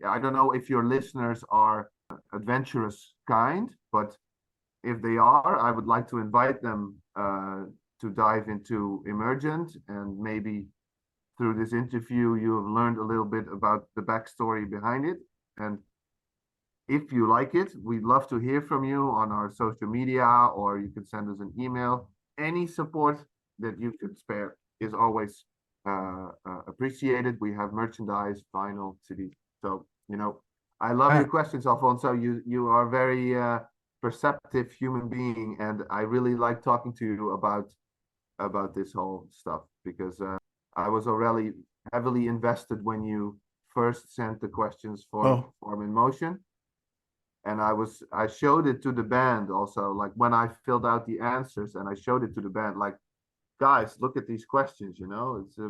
I don't know if your listeners are adventurous kind, but if they are, I would like to invite them to dive into Emergent, and maybe through this interview you have learned a little bit about the backstory behind it. And if you like it, we'd love to hear from you on our social media, or you can send us an email. Any support that you could spare is always appreciated. We have merchandise, vinyl, CD. So, I love your questions, Alfonso. You are very perceptive human being, and I really like talking to you about this whole stuff, because I was already heavily invested when you first sent the questions for Form in Motion. And I showed it to the band also, like when I filled out the answers, and I showed it to the band, like, guys, look at these questions,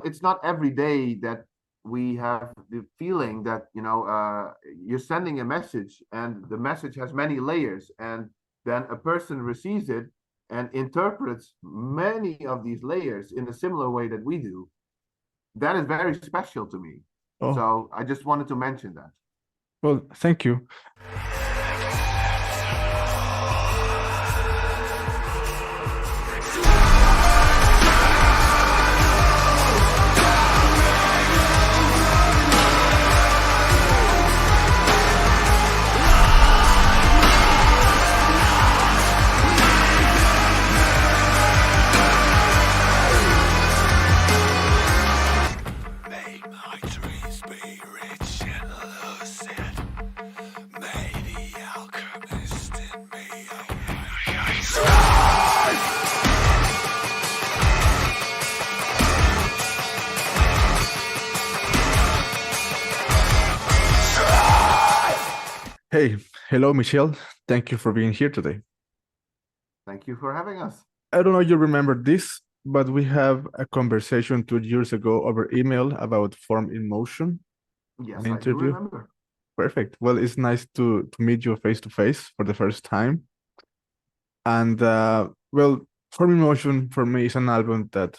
it's not every day that we have the feeling that, you're sending a message and the message has many layers, and then a person receives it and interprets many of these layers in a similar way that we do. That is very special to me. So I just wanted to mention that. Well, thank you. Hey, hello, Michel. Thank you for being here today. Thank you for having us. I don't know if you remember this, but we have a conversation 2 years ago over email about Form in Motion. Yes, I do remember. Perfect. Well, it's nice to meet you face to face for the first time. And well, Form in Motion for me is an album that,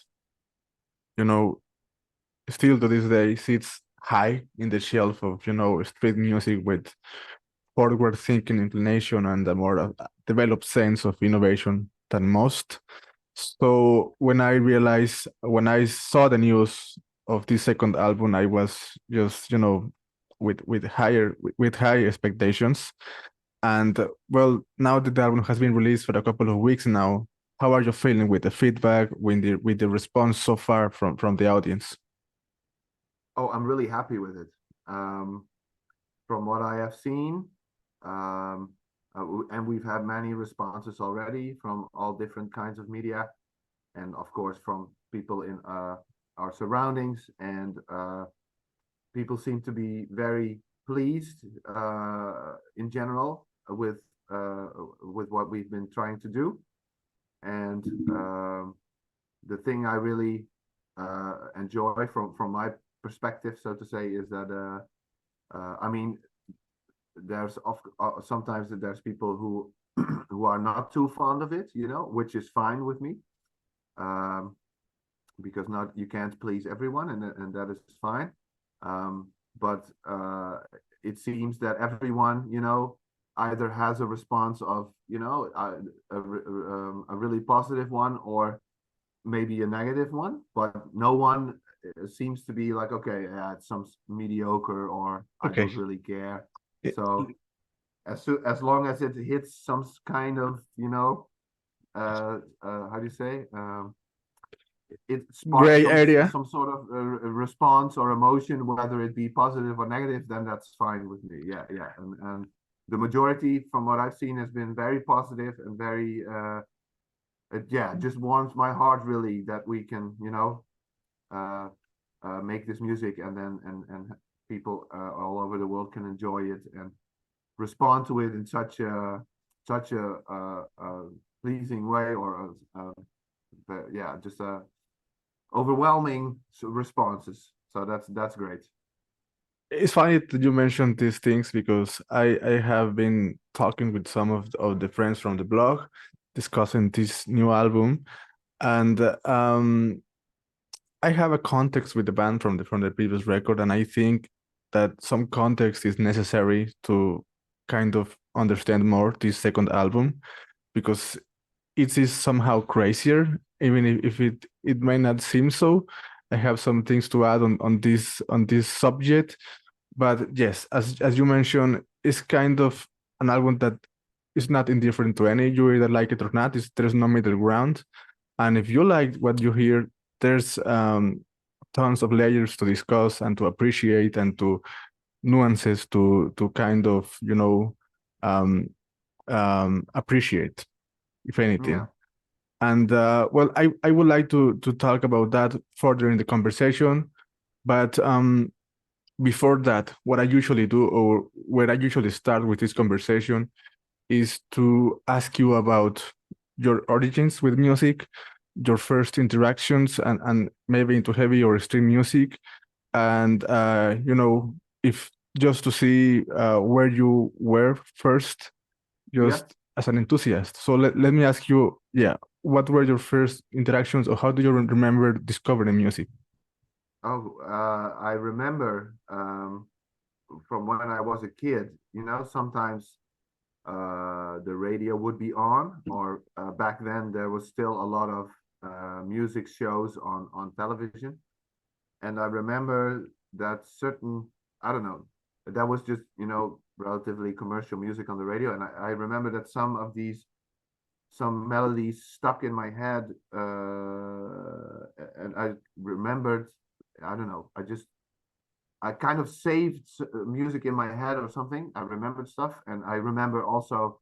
still to this day sits high in the shelf of, street music with forward thinking inclination and a more developed sense of innovation than most. So when I saw the news of this second album, I was just, with high expectations. And well, now that the album has been released for a couple of weeks now, how are you feeling with the feedback, with the response so far from the audience? Oh, I'm really happy with it. From what I have seen, and we've had many responses already from all different kinds of media, and of course from people in our surroundings, and people seem to be very pleased in general with what we've been trying to do. And the thing I really enjoy from my perspective, so to say, is that I mean, there's sometimes that there's people who who are not too fond of it, which is fine with me, because you can't please everyone, and that is fine. But it seems that everyone, either has a response of, a really positive one, or maybe a negative one, but no one seems to be like, okay, yeah, it's some mediocre, or I don't really care. So as long as it hits some kind of, how do you say, it sparks some sort of response or emotion, whether it be positive or negative, then that's fine with me. Yeah. And the majority, from what I've seen, has been very positive and very it just warms my heart, really, that we can, make this music, and then and people all over the world can enjoy it and respond to it in such a pleasing way, or just overwhelming responses. So that's great. It's funny that you mentioned these things, because I have been talking with some of the friends from the blog, discussing this new album, and I have a context with the band from the previous record, and I think that some context is necessary to kind of understand more this second album, because it is somehow crazier, even if it may not seem so. I have some things to add on this subject, but yes, as you mentioned, it's kind of an album that is not indifferent to any. You either like it or not. There's no middle ground, and if you like what you hear, there's tons of layers to discuss and to appreciate, and to nuances to kind of appreciate, if anything. Yeah. And well, I would like to talk about that further in the conversation, but before that, what I usually do, or where I usually start with this conversation, is to ask you about your origins with music, your first interactions, and maybe into heavy or extreme music, and if just to see where you were first, Yeah. just as an enthusiast. So let me ask you, yeah, what were your first interactions, or how do you remember discovering music? Oh, I remember from when I was a kid, sometimes the radio would be on, or back then there was still a lot of music shows on television. And I remember that certain, I don't know, that was just, relatively commercial music on the radio. And I remember that some melodies stuck in my head. And I remembered, I don't know, I kind of saved music in my head or something. I remembered stuff. And I remember also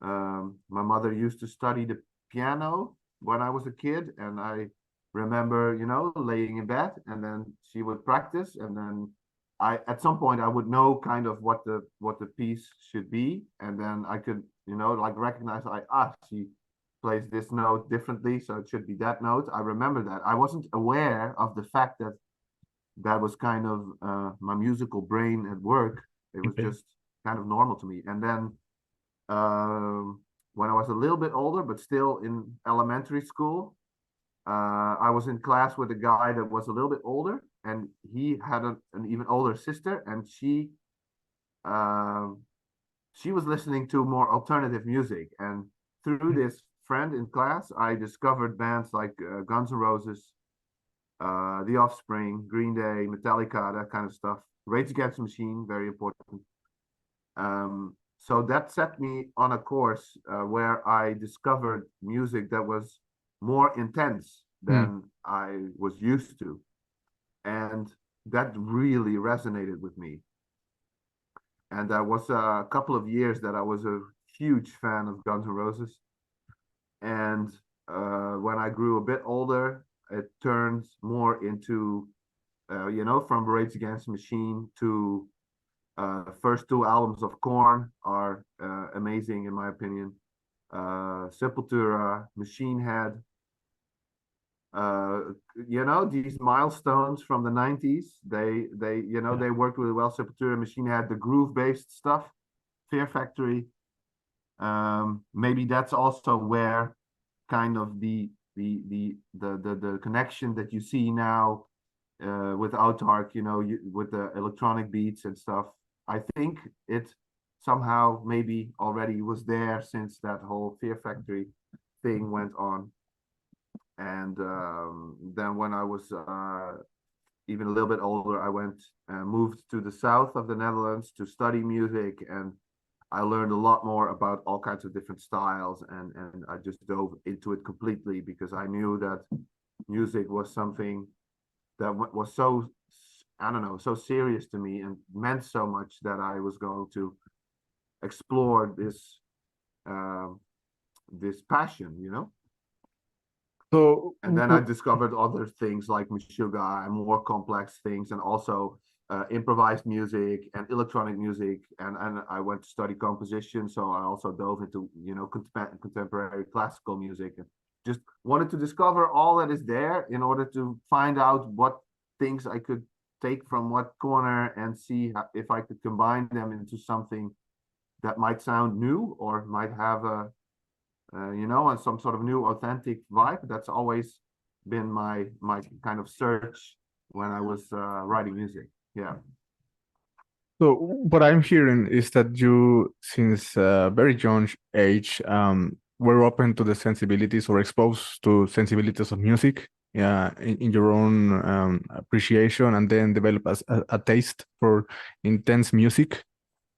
my mother used to study the piano when I was a kid. And I remember, laying in bed, and then she would practice, and then at some point I would know kind of what the piece should be, and then I could, like recognize, she plays this note differently, so it should be that note. I remember that. I wasn't aware of the fact that that was kind of my musical brain at work. It was Okay. just kind of normal to me. And then when I was a little bit older, but still in elementary school, I was in class with a guy that was a little bit older, and he had an even older sister, and she was listening to more alternative music. And through this friend in class, I discovered bands like Guns N' Roses, The Offspring, Green Day, Metallica, that kind of stuff. Rage Against the Machine, very important. So that set me on a course where I discovered music that was more intense than I was used to. And that really resonated with me. And that was a couple of years that I was a huge fan of Guns N' Roses. And when I grew a bit older, it turned more into, from Rage Against the Machine to first two albums of Korn are amazing in my opinion. Sepultura, Machine Head, these milestones from the 90s. They worked really well. Sepultura, Machine Head, the groove-based stuff, Fear Factory. Maybe that's also where kind of the connection that you see now with AUTARKH, with the electronic beats and stuff. I think it somehow maybe already was there since that whole Fear Factory thing went on. And then when I was even a little bit older, I moved to the south of the Netherlands to study music, and I learned a lot more about all kinds of different styles, and I just dove into it completely because I knew that music was something that was so, I don't know, so serious to me and meant so much that I was going to explore this passion. So And then I discovered other things like Meshuggah and more complex things, and also improvised music and electronic music. And I went to study composition, so I also dove into contemporary classical music, and just wanted to discover all that is there in order to find out what things I could take from what corner and see if I could combine them into something that might sound new or might have and some sort of new authentic vibe. That's always been my kind of search when I was writing music. Yeah. So what I'm hearing is that you, since a very young age, were open to the sensibilities or exposed to sensibilities of music, in your own appreciation, and then develop a taste for intense music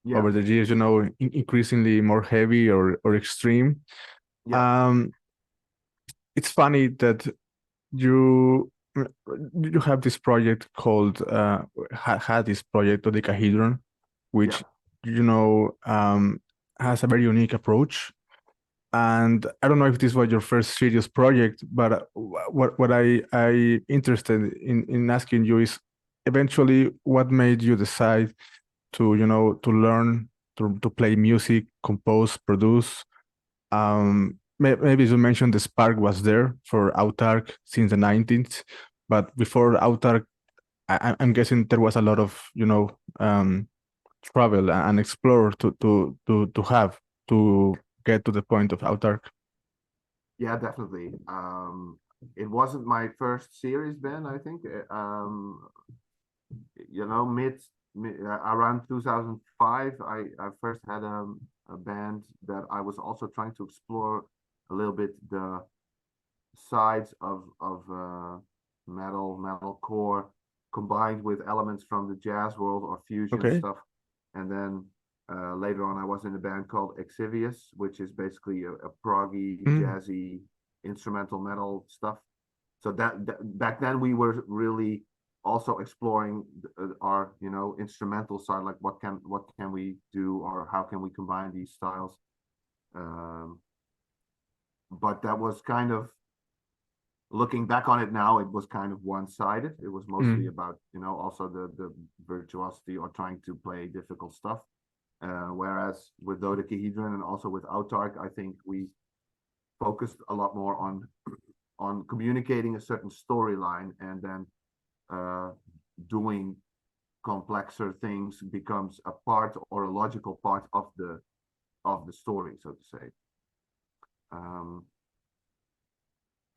Yeah, over the years, increasingly more heavy or extreme. yeah, Um, it's funny that you you have this project called had this project DODECAHEDRON, yeah, which has a very unique approach. And I don't know if this was your first serious project, but what I interested in asking you is eventually what made you decide to to learn to play music, compose, produce. Maybe you mentioned the spark was there for AUTARKH since the 19th, but before AUTARKH, I'm guessing there was a lot of travel and explore to have to get to the point of AUTARKH. yeah, definitely. It wasn't my first series band, I think. Around 2005, I first had a band that I was also trying to explore a little bit the sides of metalcore combined with elements from the jazz world or fusion Okay. stuff. And then later on, I was in a band called Exvius, which is basically a proggy, Mm, jazzy, instrumental metal stuff. So that back then we were really also exploring our instrumental side, like what can we do or how can we combine these styles. Um, but that was kind of looking back on it now, it was kind of one-sided. It was mostly mm, about also the virtuosity or trying to play difficult stuff. Whereas with dodecahedron and also with AUTARKH, I think we focused a lot more on communicating a certain storyline, and then uh, doing complexer things becomes a part or a logical part of the story, so to say. Um,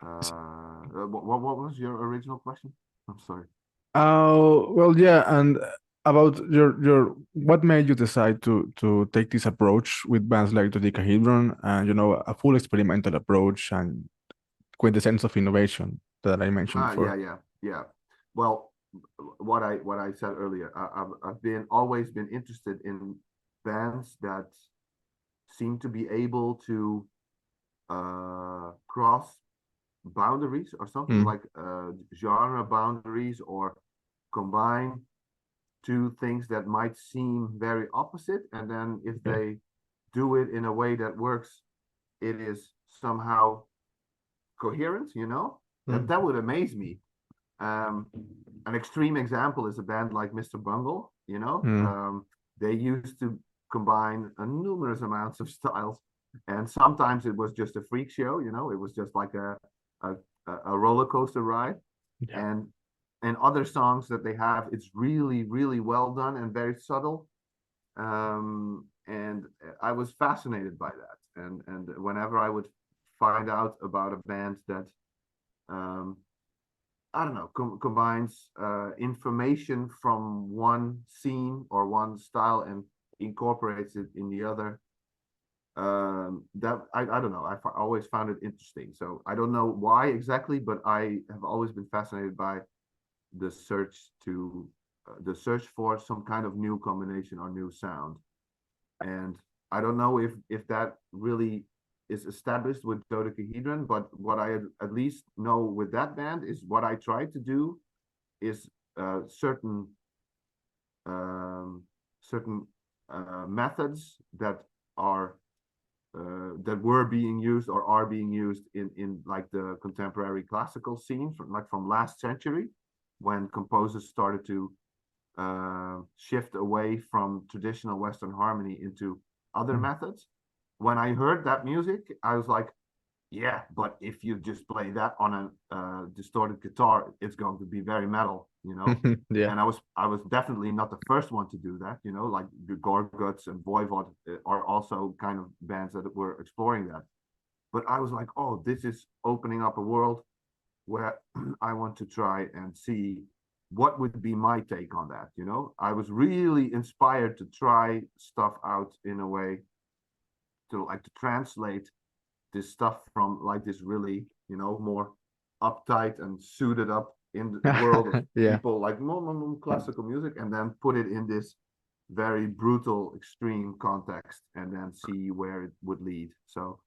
what was your original question? I'm sorry. oh, well, yeah, and about your what made you decide to take this approach with bands like the Decahedron and a full experimental approach and with the sense of innovation that I mentioned Yeah, before. yeah, yeah. Well, what I said earlier, I've been always been interested in bands that seem to be able to cross boundaries or something Mm, like genre boundaries, or combine two things that might seem very opposite, and then if okay. they do it in a way that works, it is somehow coherent. That Mm, that would amaze me. Um, an extreme example is a band like Mr. Bungle. mm, They used to combine a numerous amounts of styles, and sometimes it was just a freak show. It was just like a, a roller coaster ride. yeah. And other songs that they have, it's really, really well done and very subtle. And I was fascinated by that. And whenever I would find out about a band that um, I don't know, combines information from one scene or one style and incorporates it in the other. That I don't know. Always found it interesting. So I don't know why exactly, but I have always been fascinated by the search for some kind of new combination or new sound. And I don't know if that really is established with dodecahedron, but what I at least know with that band is what I try to do is um, certain methods are that were being used or are being used in like the contemporary classical scene from last century, when composers started to shift away from traditional Western harmony into other Mm. methods. When I heard that music, I was like, yeah, but if you just play that on a distorted guitar, it's going to be very metal. Yeah. And I was definitely not the first one to do that. Like the Gorguts and Voivod are also kind of bands that were exploring that. But I was like, oh, this is opening up a world where I want to try and see. what would be my take on that, you know? I was really inspired to try stuff out in a way to like to translate this stuff from like this really, you know, more uptight and suited up in the world of Yeah. people like classical music, and then put it in this very brutal, extreme context, and then see where it would lead. So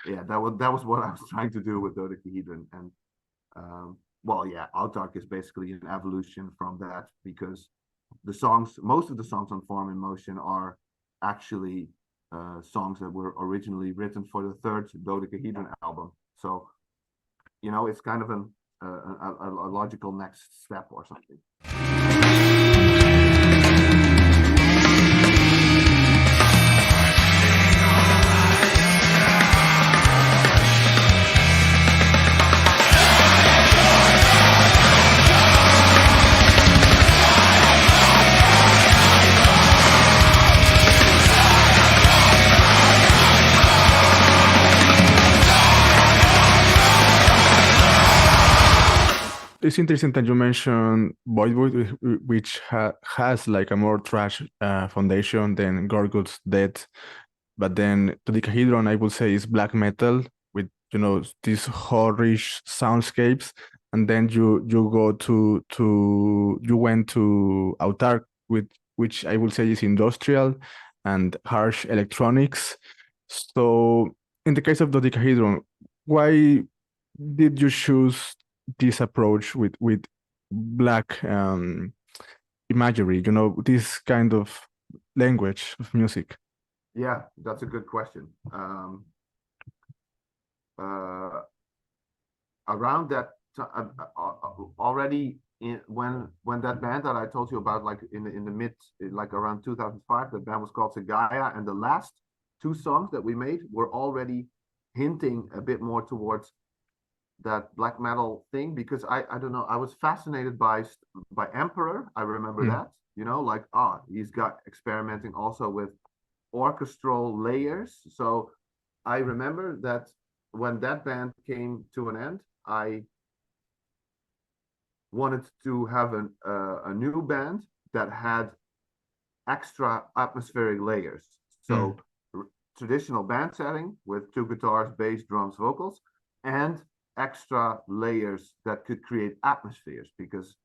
yeah, that was what I was trying to do with Dodecahedron. And well, yeah, AUTARKH is basically an evolution from that, because most of the songs on Form in Motion are actually songs that were originally written for the third Dodecahedron album. So, you know, it's kind of a logical next step or something. It's interesting that you mentioned Void, which has like a more trash foundation than Gorgul's Death. But then Dodecahedron, I would say, is black metal with, you know, these horrorish soundscapes. And then you went to AUTARKH, with which I would say is industrial and harsh electronics. So in the case of Dodecahedron, why did you choose this approach with black imagery, you know, this kind of language of music? Yeah, that's a good question. Around that already when that band that I told you about, like in the mid, like around 2005, the band was called Segaya, and the last two songs that we made were already hinting a bit more towards that black metal thing, because I don't know, I was fascinated by Emperor. I remember that, you know, like he's got experimenting also with orchestral layers. So I remember that when that band came to an end, I wanted to have a new band that had extra atmospheric layers. So traditional band setting with two guitars, bass, drums, vocals, and extra layers that could create atmospheres, because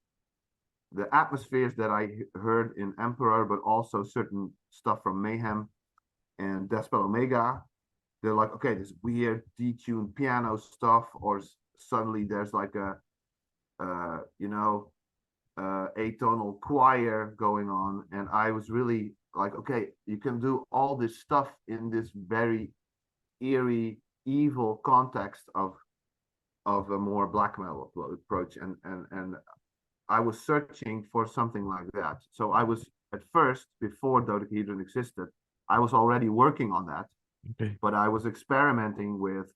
the atmospheres that I heard in Emperor, but also certain stuff from Mayhem and Deathspell Omega, they're like, okay, this weird detuned piano stuff, or suddenly there's like a you know, atonal choir going on. And I was really like, okay, you can do all this stuff in this very eerie, evil context of a more black metal approach. And I was searching for something like that. So I was, at first, before Dodecahedron existed, I was already working on that. Okay. But I was experimenting with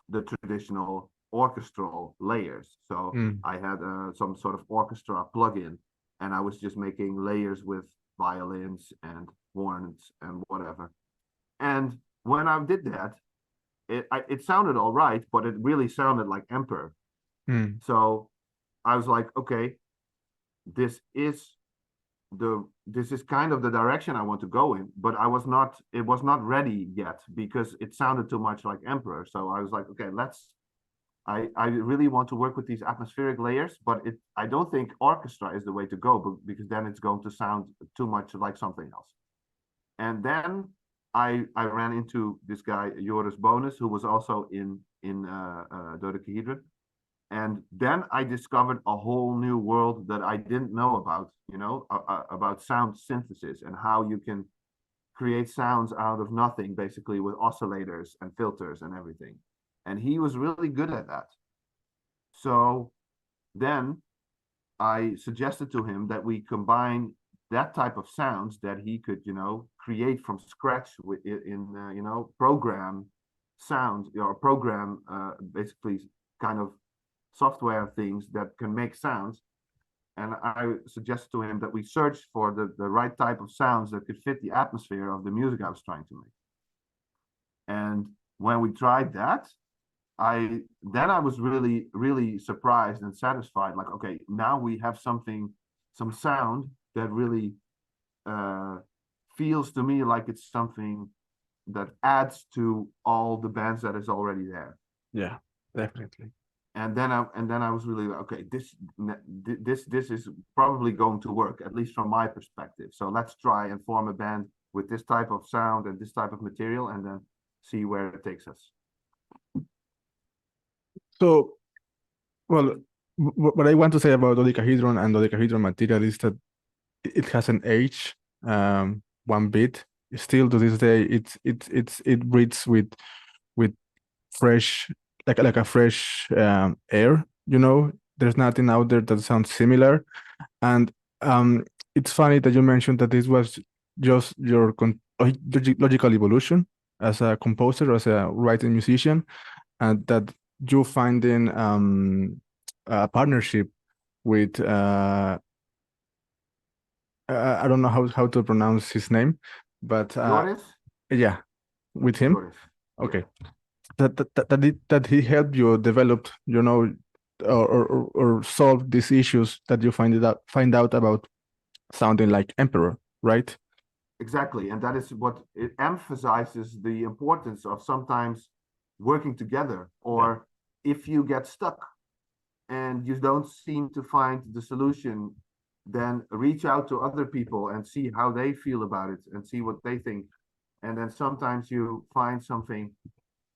the traditional orchestral layers. So I had some sort of orchestra plugin, and I was just making layers with violins and horns and whatever. And when I did that, it sounded all right, but it really sounded like Emperor. So I was like, okay, this is kind of the direction I want to go in, but it was not ready yet, because it sounded too much like Emperor. So I was like, okay, I really want to work with these atmospheric layers, but I don't think orchestra is the way to go, because then it's going to sound too much like something else. And then I ran into this guy, Joris Bonus, who was also in Dodecahedron. And then I discovered a whole new world that I didn't know about, you know, about sound synthesis and how you can create sounds out of nothing, basically, with oscillators and filters and everything. And he was really good at that. So then I suggested to him that we combine that type of sounds that he could, you know, create from scratch you know, program sounds, or program basically kind of software things that can make sounds. And I suggested to him that we search for the right type of sounds that could fit the atmosphere of the music I was trying to make. And when we tried that, I was really surprised and satisfied. Like, okay, now we have some sound that really feels to me like it's something that adds to all the bands that is already there. Yeah, definitely. And then I was really like, okay, this is probably going to work, at least from my perspective. So let's try and form a band with this type of sound and this type of material, and then see where it takes us. So, well, what I want to say about dodecahedron and dodecahedron material is that it hasn't aged one bit. Still to this day, it breathes with fresh, like a fresh air. You know, there's nothing out there that sounds similar. And it's funny that you mentioned that this was just your logical evolution as a composer, as a writing musician, and that you finding a partnership with I don't know how to pronounce his name, but Joris? yeah, with him. Joris. Okay, that he helped you develop, you know, or solve these issues that you find out about sounding like Emperor, right? Exactly, and that is what it emphasizes, the importance of sometimes working together. Or if you get stuck and you don't seem to find the solution, then reach out to other people and see how they feel about it and see what they think. And then sometimes you find something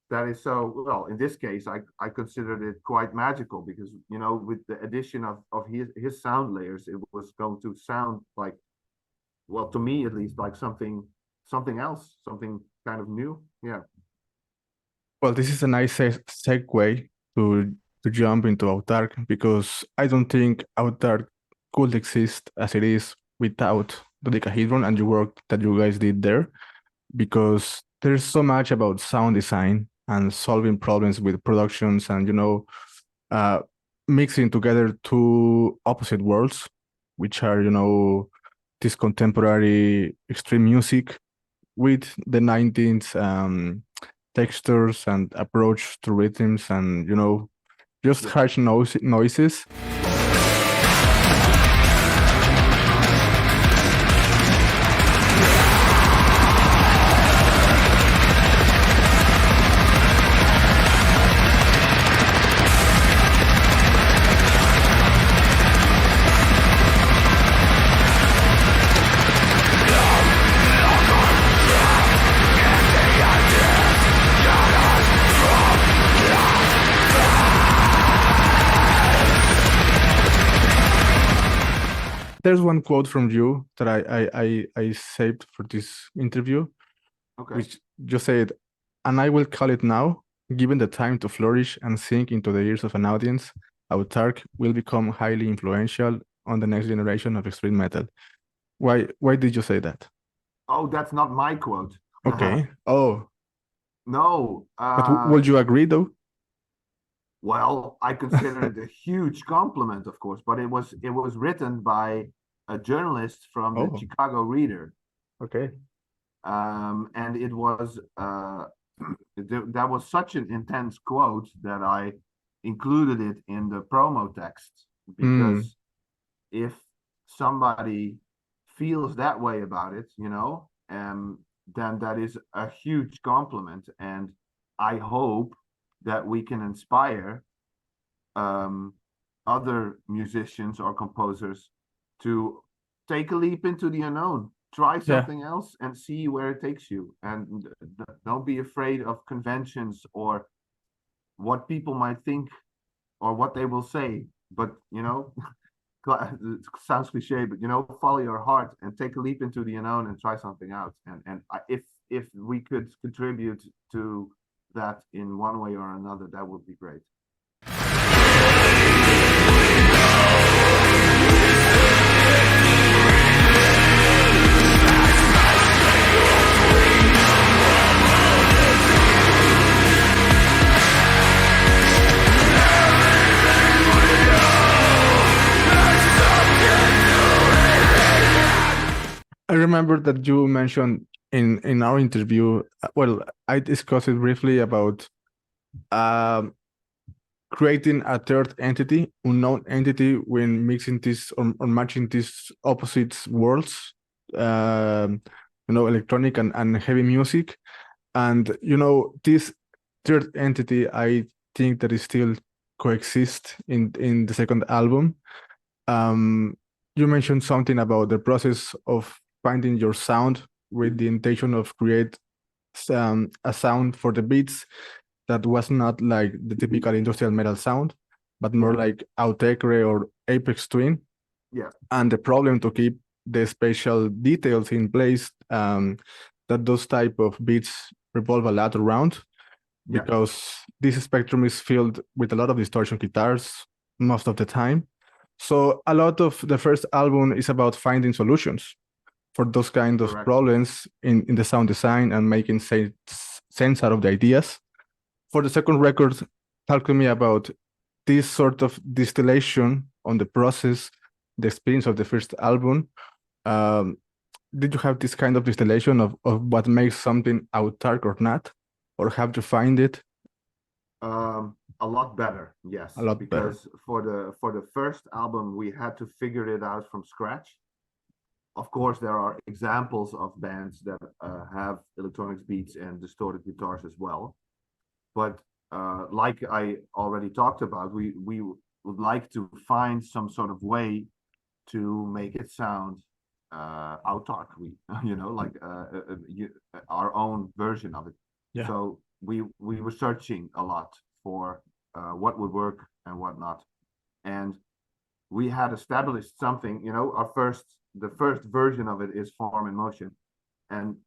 that is so, well, in this case, I considered it quite magical, because, you know, with the addition of his sound layers, it was going to sound like, well, to me at least, like something else, something kind of new. Yeah. Well, this is a nice segue to jump into AUTARKH, because I don't think AUTARKH could exist as it is without the Decahedron and the work that you guys did there, because there's so much about sound design and solving problems with productions and, you know, mixing together two opposite worlds, which are, you know, this contemporary extreme music with the 19th textures and approach to rhythms and, you know, just harsh noises. There's one quote from you that I saved for this interview, which just said, "And I will call it now, given the time to flourish and sink into the ears of an audience, AUTARKH will become highly influential on the next generation of extreme metal." Why did you say that? Oh, that's not my quote. Okay. Oh. No. But would you agree though? Well, I consider it a huge compliment, of course, but it was written by a journalist from the Chicago Reader. Okay. And it was that was such an intense quote that I included it in the promo text, because if somebody feels that way about it, you know, then that is a huge compliment, and I hope that we can inspire other musicians or composers to take a leap into the unknown, try something else and see where it takes you. And don't be afraid of conventions or what people might think or what they will say. But, you know, it sounds cliche, but, you know, follow your heart and take a leap into the unknown and try something out. And if we could contribute to that in one way or another, that would be great. I remember that you mentioned in our interview, well, I discussed it briefly about Um, Creating a third entity, unknown entity, when mixing this or matching these opposites worlds, electronic and heavy music. And, this third entity, I think that it still coexist in the second album. You mentioned something about the process of finding your sound with the intention of create a sound for the beats that was not like the typical industrial metal sound, but more like AUTARKH or Apex Twin. Yeah. And the problem to keep the spatial details in place, that those type of beats revolve a lot around, because this spectrum is filled with a lot of distortion guitars most of the time. So a lot of the first album is about finding solutions for those kind of problems in the sound design and making sense out of the ideas. For the second record, talk to me about this sort of distillation on the process, the experience of the first album. Did you have this kind of distillation of what makes something autark or not? Or have you find it? A lot better, yes. A lot because better. For the first album, we had to figure it out from scratch. Of course, there are examples of bands that have electronics beats and distorted guitars as well. But like I already talked about, we would like to find some sort of way to make it sound autark, like our own version of it. Yeah. So we were searching a lot for what would work and what not. And we had established something, the first version of it is Form in Motion. And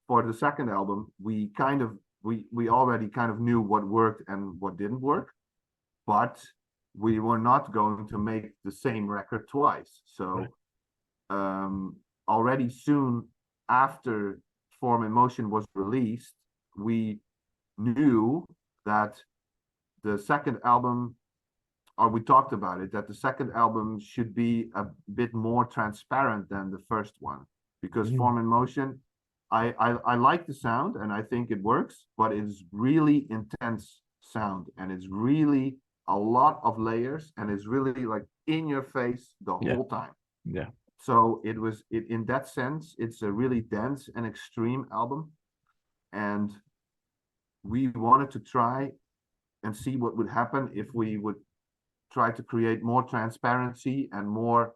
for the second album, we already kind of knew what worked and what didn't work, but we were not going to make the same record twice. So already soon after Form in Motion was released, we knew that the second album, or we talked about it, that the second album should be a bit more transparent than the first one, because Form in Motion, I like the sound and I think it works, but it's really intense sound and it's really a lot of layers and it's really like in your face the whole time. Yeah. So in that sense, it's a really dense and extreme album. And we wanted to try and see what would happen if we would try to create more transparency and more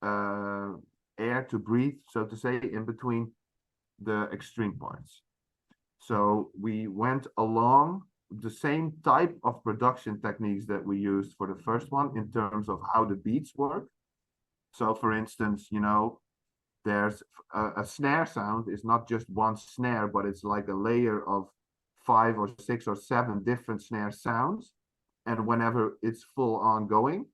air to breathe, so to say, in between the extreme parts. So we went along the same type of production techniques that we used for the first one in terms of how the beats work. So for instance, there's a snare sound is not just one snare, but it's like a layer of 5 or 6 or 7 different snare sounds. And whenever it's full on going,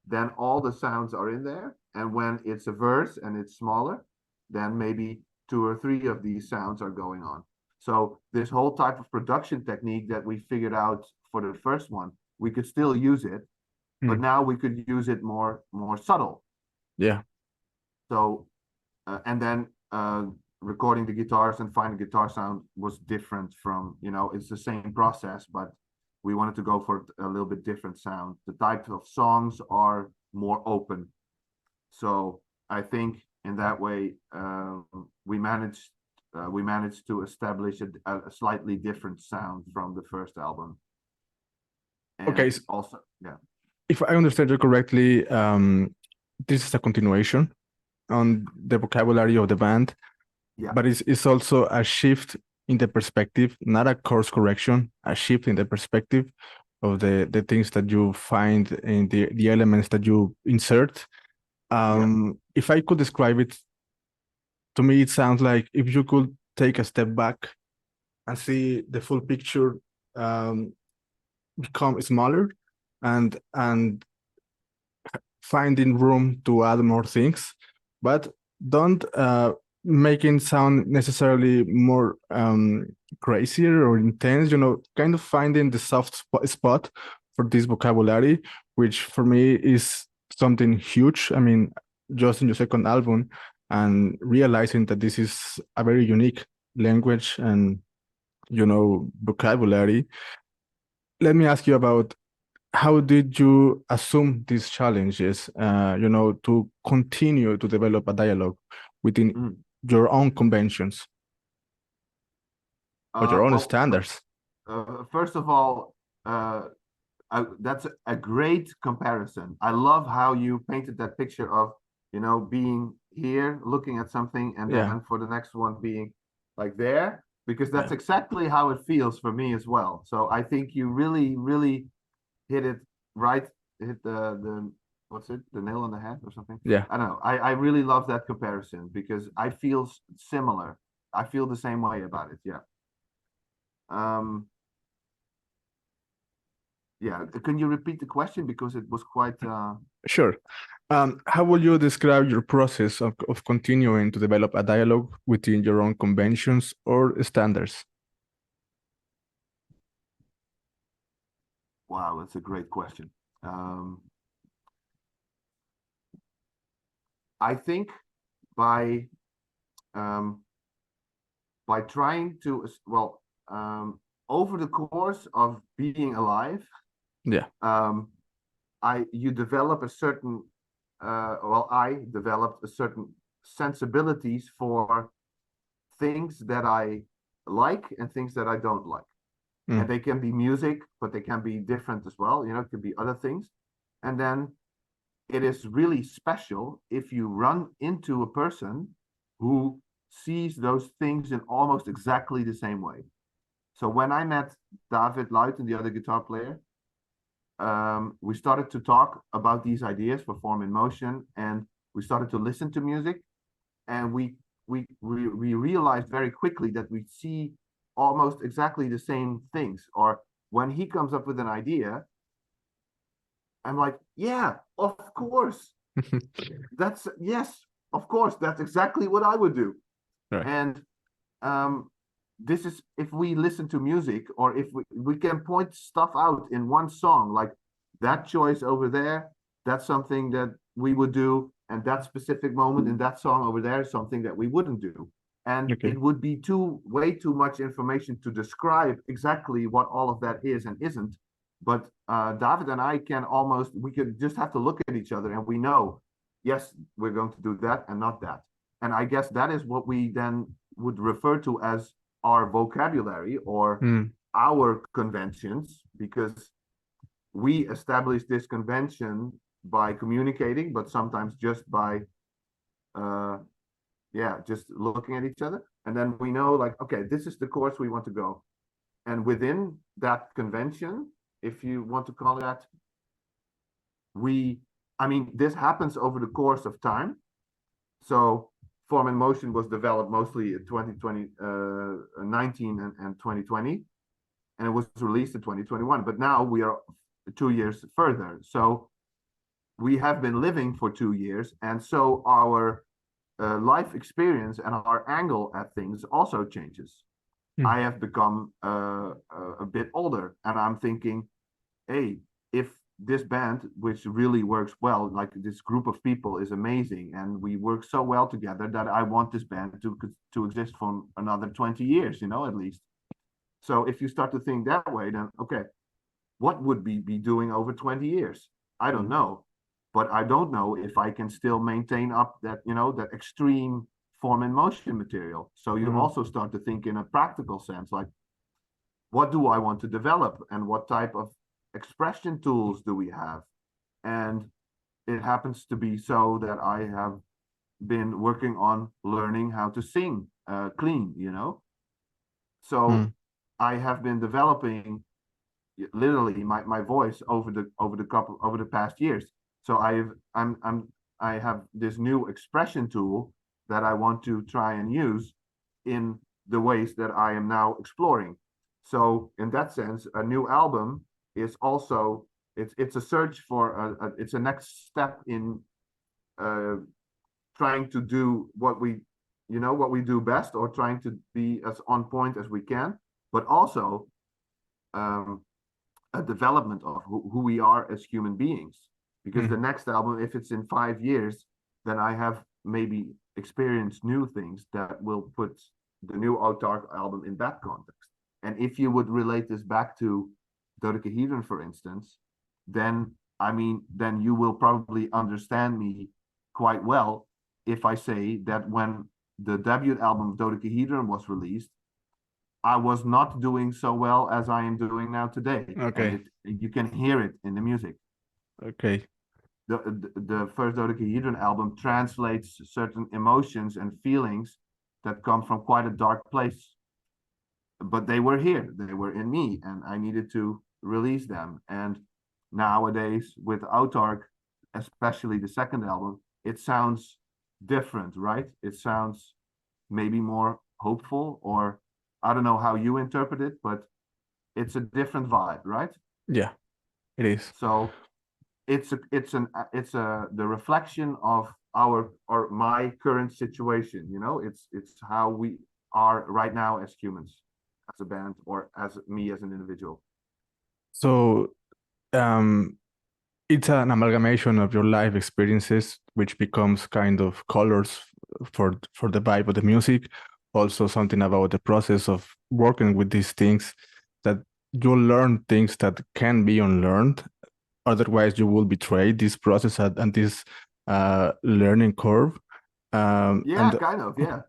then all the sounds are in there. And when it's a verse and it's smaller, then maybe 2 or 3 of these sounds are going on. So this whole type of production technique that we figured out for the first one, we could still use it, but now we could use it more subtle. Yeah. So, and then recording the guitars and finding guitar sound was different from, it's the same process, but we wanted to go for a little bit different sound. The types of songs are more open. So I think in that way, we managed to establish a slightly different sound from the first album. And okay. Also, yeah. If I understand you correctly, this is a continuation on the vocabulary of the band, but it's also a shift in the perspective, not a course correction, a shift in the perspective of the things that you find in the elements that you insert. If I could describe it, to me, it sounds like if you could take a step back and see the full picture become smaller and finding room to add more things, but don't making sound necessarily more crazier or intense, kind of finding the soft spot for this vocabulary, which for me is something huge. I mean, just in your second album and realizing that this is a very unique language and vocabulary. let me ask you about how did you assume these challenges, to continue to develop a dialogue within Mm. your own conventions or your own Well, standards? first of all, that's a great comparison. I love how you painted that picture of, being here, looking at something, and Yeah, then for the next one being like there, because that's yeah, exactly how it feels for me as well. So I think you really, really hit it right, hit the what's it, the nail on the head or something. yeah. I don't know. I really love that comparison because I feel similar. I feel the same way about it. Yeah. Um, yeah. Can you repeat the question because it was quite Sure. How would you describe your process of continuing to develop a dialogue within your own conventions or standards? wow, that's a great question. Um, I think by um, by trying to well over the course of being alive, Yeah. um, you develop a certain I developed a certain sensibilities for things that I like and things that I don't like. And Mm, they can be music, but they can be different as well. It could be other things. And then it is really special if you run into a person who sees those things in almost exactly the same way. So when I met David Luiten, the other guitar player, we started to talk about these ideas for form in motion, and we started to listen to music, and we realized very quickly that we see almost exactly the same things. Or when he comes up with an idea, I'm like, yeah, of course. That's yes, of course, that's exactly what I would do. right. And um, this is if we listen to music or if we can point stuff out in one song, like that choice over there, that's something that we would do, and that specific moment in that song over there is something that we wouldn't do. And Okay. it would be way too much information to describe exactly what all of that is and isn't. But David and I we could just have to look at each other and we know, yes, we're going to do that and not that. And I guess that is what we then would refer to as our vocabulary or Mm, our conventions, because we establish this convention by communicating, but sometimes just by uh, just looking at each other. And then we know, like, okay, this is the course we want to go. And within that convention, if you want to call it that, I mean, this happens over the course of time. So Form and Motion was developed mostly in 2020, 19 and 2020, and it was released in 2021. But now we are 2 years further. So we have been living for 2 years, and so our life experience and our angle at things also changes. mm, I have become a bit older, and I'm thinking, hey, if this band, which really works well, like this group of people, is amazing, and we work so well together that I want this band to exist for another 20 years, at least. So if you start to think that way, then okay, what would we be doing over 20 years? I don't mm, know, but I don't know if I can still maintain up that extreme form and motion material. So you mm, also start to think in a practical sense, like, what do I want to develop and what type of expression tools do we have? And it happens to be so that I have been working on learning how to sing clean. So mm, I have been developing literally my voice over the past years. So I have this new expression tool that I want to try and use in the ways that I am now exploring. So in that sense, a new album is also it's a search for it's a next step in uh, trying to do what we do best, or trying to be as on point as we can, but also um, a development of who we are as human beings. Because the mm, next album, if it's in 5 years, then I have maybe experienced new things that will put the new AUTARKH album in that context. And if you would relate this back to dodecahedron, for instance, then then you will probably understand me quite well if I say that when the debut album Dodecahedron was released, I was not doing so well as I am doing now today, and Okay. you can hear it in the music. Okay. The first Dodecahedron album translates certain emotions and feelings that come from quite a dark place, but they were here, they were in me, and I needed to release them. And nowadays with AUTARKH, especially the second album, it sounds different, right? It sounds maybe more hopeful, or I don't know how you interpret it, but it's a different vibe, right? Yeah, it is. So it's the reflection of our or my current situation, you know. It's how we are right now as humans, as a band, or as me as an individual. So, it's an amalgamation of your life experiences, which becomes kind of colors for the vibe of the music. Also, something about the process of working with these things, that you learn things that can be unlearned. Otherwise, you will betray this process and this learning curve. Yeah, And kind of, yeah.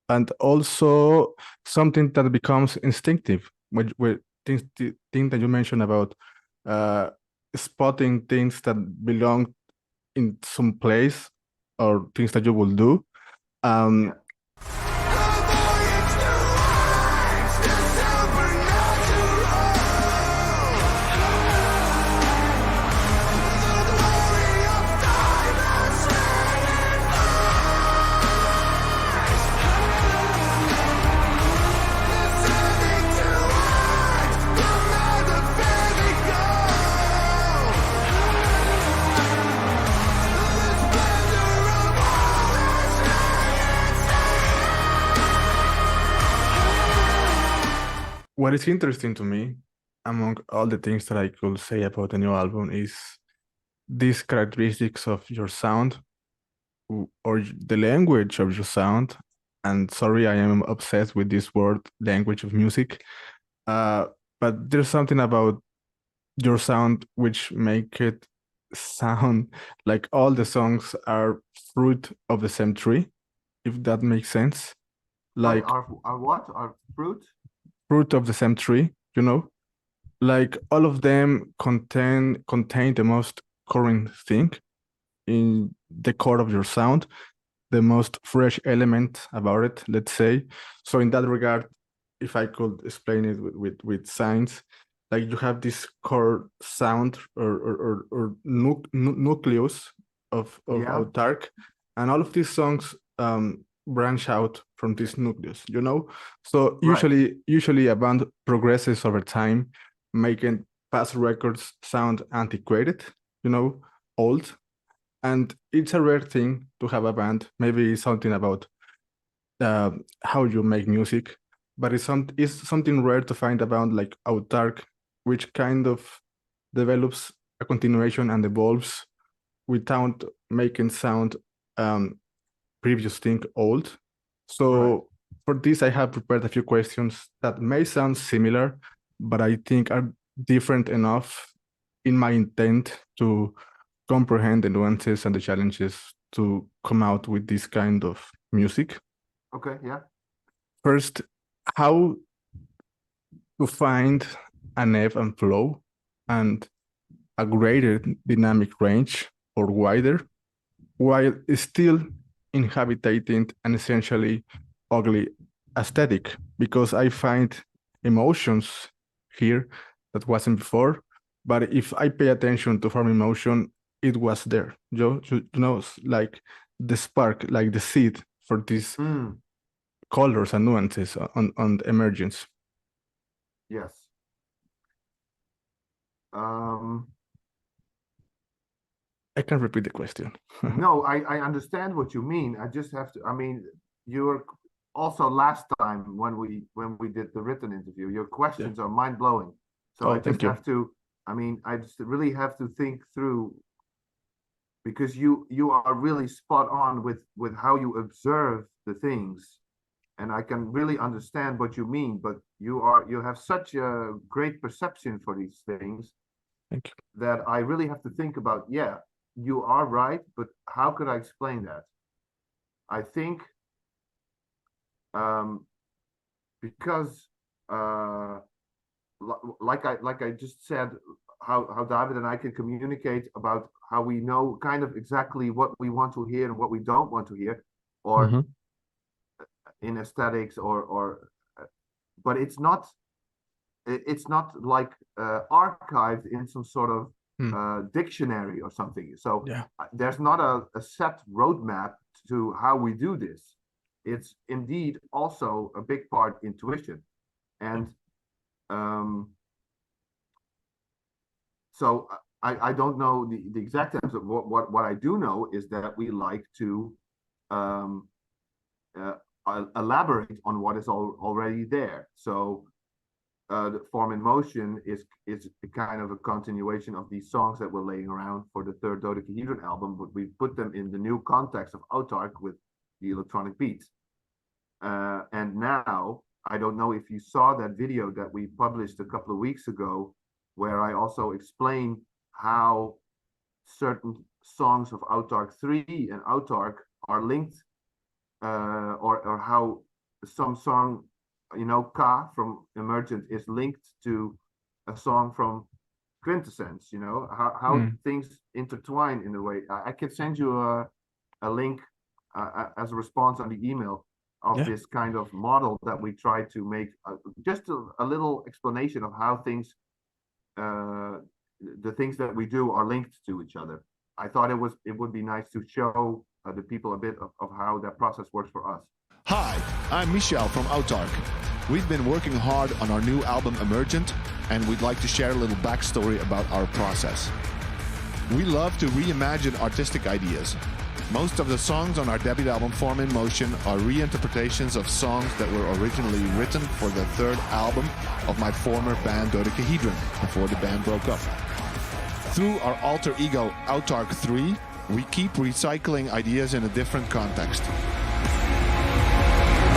and also something that becomes instinctive. With things that you mentioned about uh, spotting things that belong in some place, or things that you will do. Yeah. What is interesting to me, among all the things that I could say about the new album, is these characteristics of your sound, or the language of your sound. And sorry, I am obsessed with this word, language of music. Uh, but there's something about your sound which make it sound like all the songs are fruit of the same tree, if that makes sense. Sorry, Like our what? Our fruit? fruit of the same tree, you know? Like all of them contain the most current thing in the core of your sound, the most fresh element about it, let's say. So in that regard, if I could explain it with science, like you have this core sound, or nucleus of Yeah, AUTARKH, and all of these songs branch out from this nucleus, you know. So right. usually a band progresses over time, making past records sound antiquated, you know, old. And it's a rare thing to have a band. Maybe something about how you make music, but it's something rare to find a band like AUTARKH, which kind of develops a continuation and evolves without making sound previous thing old. Right. So for this, I have prepared a few questions that may sound similar, but I think are different enough in my intent to comprehend the nuances and the challenges to come out with this kind of music. Okay, yeah. First, how to find an ebb and flow and a greater dynamic range, or wider, while still inhabiting an essentially ugly aesthetic, because I find emotions here that wasn't before. But if I pay attention to farm emotion, it was there. You know, like the spark, like the seed for these Mm, colors and nuances on the emergence. yes. Um, I can repeat the question. no, I understand what you mean. I just have to, you're also last time when we did the written interview, your Yeah. questions are mind blowing. So I Oh, just thank you. have to, I just really have to think through, because you are really spot on with how you observe the things. and I can really understand what you mean, but you have such a great perception for these things Thank you. that I really have to think about, yeah, you are right, but how could I explain that? I think because like I just said, how David and I can communicate about how we know kind of exactly what we want to hear and what we don't want to hear, or in aesthetics, or but it's not like archived in some sort of dictionary or something. So Yeah. there's not a set roadmap to how we do this. It's indeed also a big part intuition. And so I don't know the exact answer. What I do know is that we like to elaborate on what is already there. So the Form in Motion is kind of a continuation of these songs that were laying around for the third Dodecahedron album, but we put them in the new context of AUTARKH with the electronic beats. And now, I don't know if you saw that video that we published a couple of weeks ago, where I also explain how certain songs of AUTARKH 3 and AUTARKH are linked, or how some song, Ka from Emergent is linked to a song from Quintessence, how things intertwine in a way. I can send you a link as a response on the email of this kind of model that we try to make, just a little explanation of how things, the things that we do are linked to each other. I thought it would be nice to show the people a bit of how that process works for us. Hi, I'm Michel from AUTARKH. We've been working hard on our new album Emergent, and we'd like to share a little backstory about our process. We love to reimagine artistic ideas. Most of the songs on our debut album Form in Motion are reinterpretations of songs that were originally written for the third album of my former band Dodecahedron, before the band broke up. Through our alter ego AUTARKH 3, we keep recycling ideas in a different context.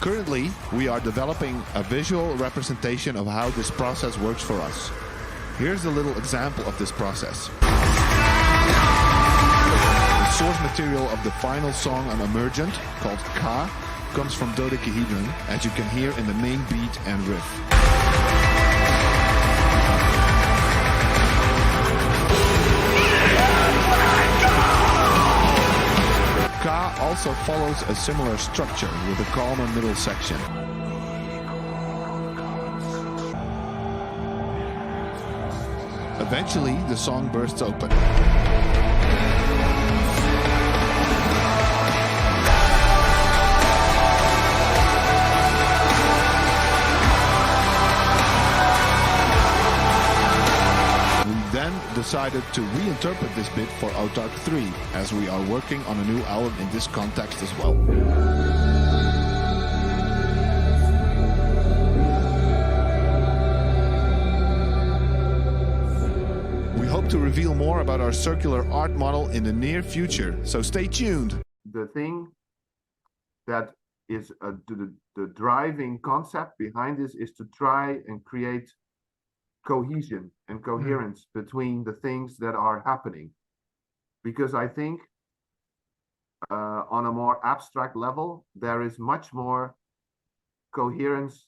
Currently, we are developing a visual representation of how this process works for us. Here's a little example of this process. The source material of the final song on Emergent, called Ka, comes from Dodecahedron, as you can hear in the main beat and riff. Ka also follows a similar structure with a calmer middle section. Eventually, the song bursts open. Decided to reinterpret this bit for AUTARKH 3, as we are working on a new album in this context as well. We hope to reveal more about our circular art model in the near future, so stay tuned. The thing that is the driving concept behind this is to try and create cohesion and coherence between the things that are happening, because I think on a more abstract level there is much more coherence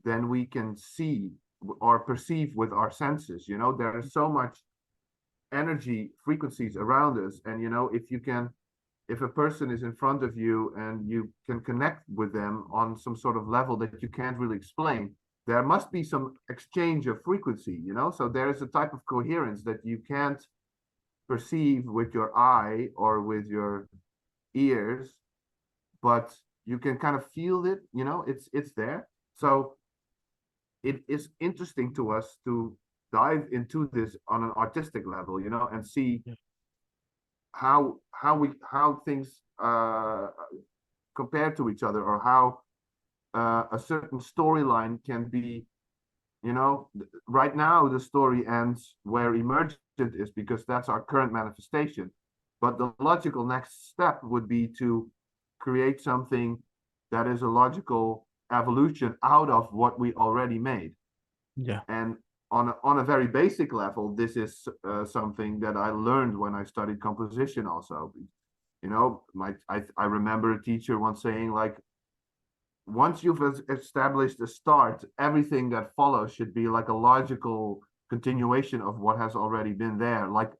than we can see or perceive with our senses. There is so much energy frequencies around us, and if a person is in front of you and you can connect with them on some sort of level that you can't really explain, there must be some exchange of frequency, so there is a type of coherence that you can't perceive with your eye or with your ears, but you can kind of feel it, it's there. So it is interesting to us to dive into this on an artistic level, and see how things compare to each other, or how a certain storyline can be, right now the story ends where Emergent is, because that's our current manifestation. But the logical next step would be to create something that is a logical evolution out of what we already made. Yeah. And on a very basic level, this is something that I learned when I studied composition also. You know, I remember a teacher once saying, like, once you've established a start, everything that follows should be like a logical continuation of what has already been there, like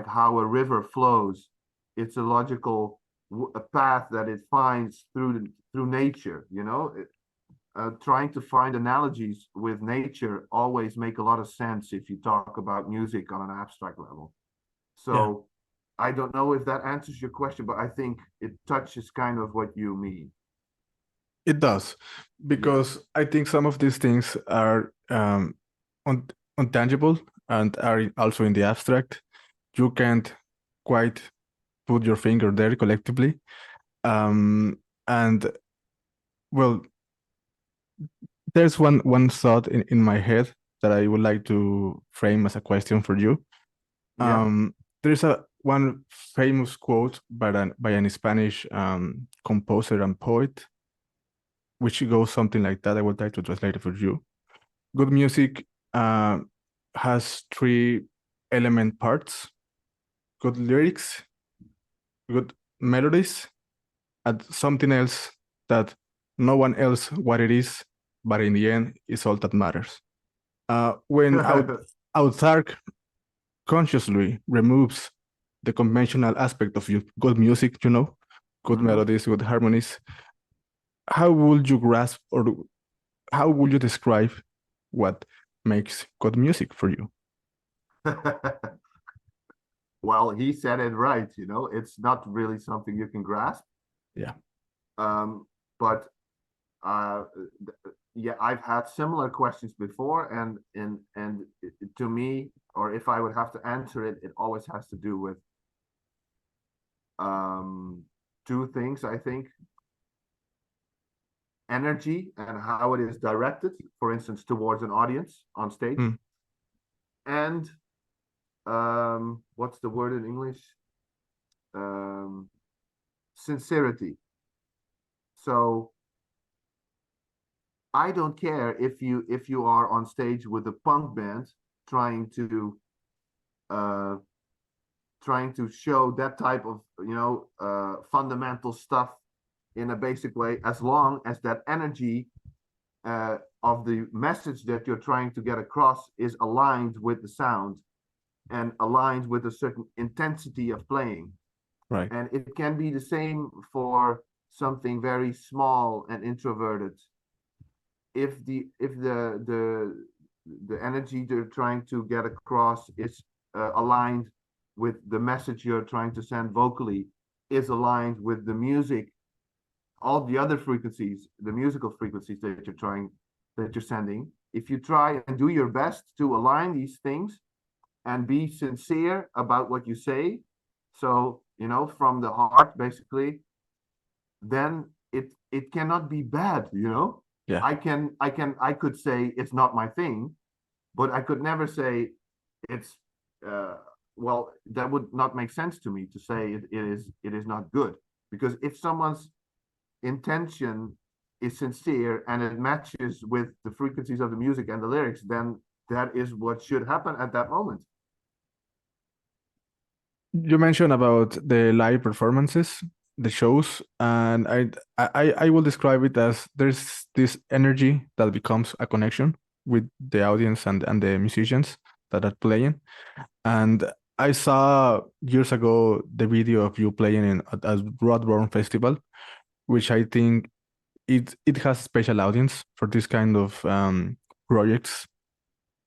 how a river flows. It's a logical a path that it finds through nature, you know. Trying to find analogies with nature always make a lot of sense if you talk about music on an abstract level. So Yeah. I don't know if that answers your question, but I think it touches kind of what you mean. It does, because I think some of these things are untangible and are also in the abstract. You can't quite put your finger there collectively. And well, there's one thought in my head that I would like to frame as a question for you. Yeah. There's one famous quote by an Spanish composer and poet, which goes something like that. I would like to translate it for you. Good music has three element parts: good lyrics, good melodies, and something else that no one else what it is, but in the end is all that matters. When AUTARKH consciously removes the conventional aspect of good music, you know, good melodies, good harmonies, how would you grasp, or how would you describe what makes good music for you? Well, he said it right, you know, it's not really something you can grasp. Yeah. But yeah, I've had similar questions before, and to me, or if I would have to answer it, it always has to do with two things, I think. Energy and how it is directed, for instance, towards an audience on stage. And what's the word in English? Sincerity. So I don't care if you are on stage with a punk band trying to show that type of, you know, fundamental stuff in a basic way, as long as that energy of the message that you're trying to get across is aligned with the sound and aligned with a certain intensity of playing. Right. And it can be the same for something very small and introverted. If the energy they're trying to get across is aligned with the message you're trying to send vocally, is aligned with the music, all the other frequencies, the musical frequencies that you're sending. If you try and do your best to align these things and be sincere about what you say, so, you know, from the heart, basically, then it cannot be bad, you know. Yeah. I could say it's not my thing, but I could never say it's well, that would not make sense to me to say it is not good, because if someone's intention is sincere and it matches with the frequencies of the music and the lyrics, then that is what should happen at that moment. You mentioned about the live performances, the shows, and I will describe it as there's this energy that becomes a connection with the audience and the musicians that are playing. And I saw years ago the video of you playing at Roadburn Festival, which I think it has a special audience for this kind of projects,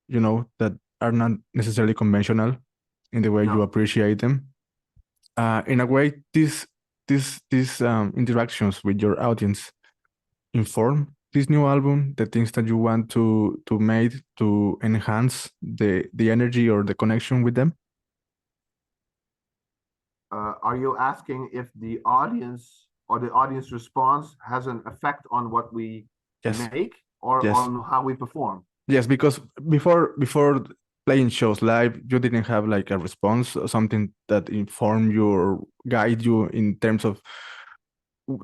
you know, that are not necessarily conventional in the way you appreciate them. In a way, these interactions with your audience inform this new album, the things that you want to make to enhance the energy or the connection with them. Are you asking if the audience or the audience response has an effect on what we make, or on how we perform? Yes, because before playing shows live, you didn't have like a response or something that inform you or guide you in terms of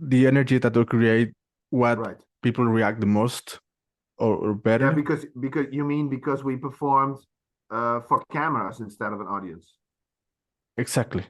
the energy that will create what Right. people react the most or better? Yeah, because we performed for cameras instead of an audience. Exactly.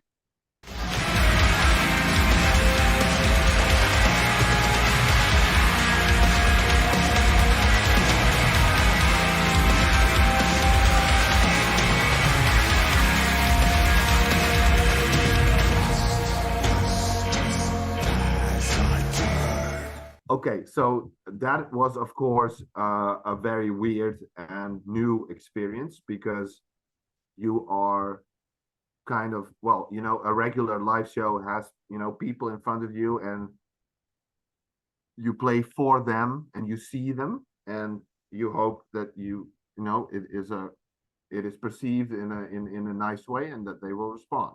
Okay, so that was, of course, a very weird and new experience because you are kind of, well, a regular live show has, people in front of you and you play for them and you see them and you hope that it is perceived in a nice way and that they will respond.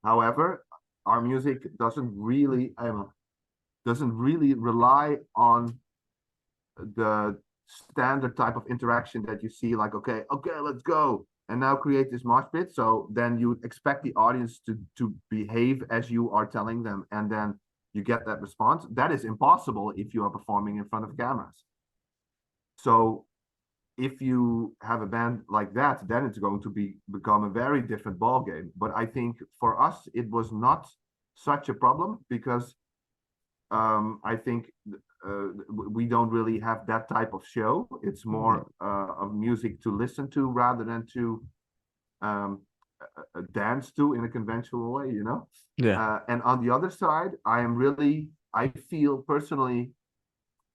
However, our music doesn't really rely on the standard type of interaction that you see, like, okay, let's go, and now create this mosh pit. So then you expect the audience to behave as you are telling them, and then you get that response. That is impossible if you are performing in front of cameras. So if you have a band like that, then it's going to become a very different ball game. But I think for us, it was not such a problem because I think we don't really have that type of show. It's more of music to listen to rather than to dance to in a conventional way, Yeah. And on the other side, I feel personally,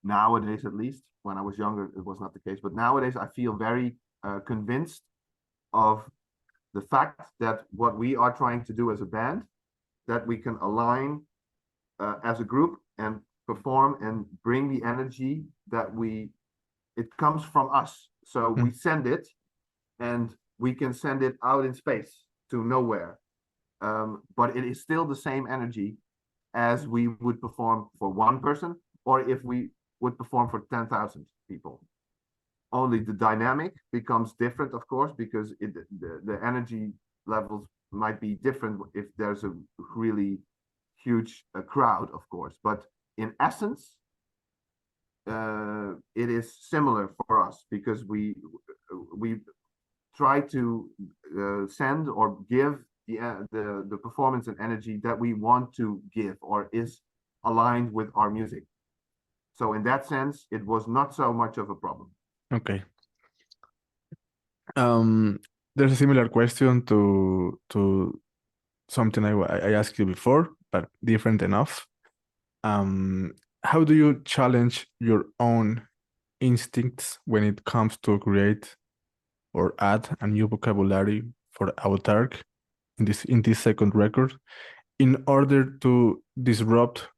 nowadays at least, when I was younger, it was not the case, but nowadays I feel very convinced of the fact that what we are trying to do as a band, that we can align as a group and perform and bring the energy that it comes from us. So we send it and we can send it out in space to nowhere. But it is still the same energy as we would perform for one person, or if we would perform for 10,000 people. Only the dynamic becomes different, of course, because the energy levels might be different if there's a really huge crowd, of course. But in essence, it is similar for us because we try to send or give the performance and energy that we want to give or is aligned with our music. So in that sense, it was not so much of a problem. Okay. There's a similar question to something I asked you before, but different enough. How do you challenge your own instincts when it comes to create or add a new vocabulary for AUTARKH in this second record in order to disrupt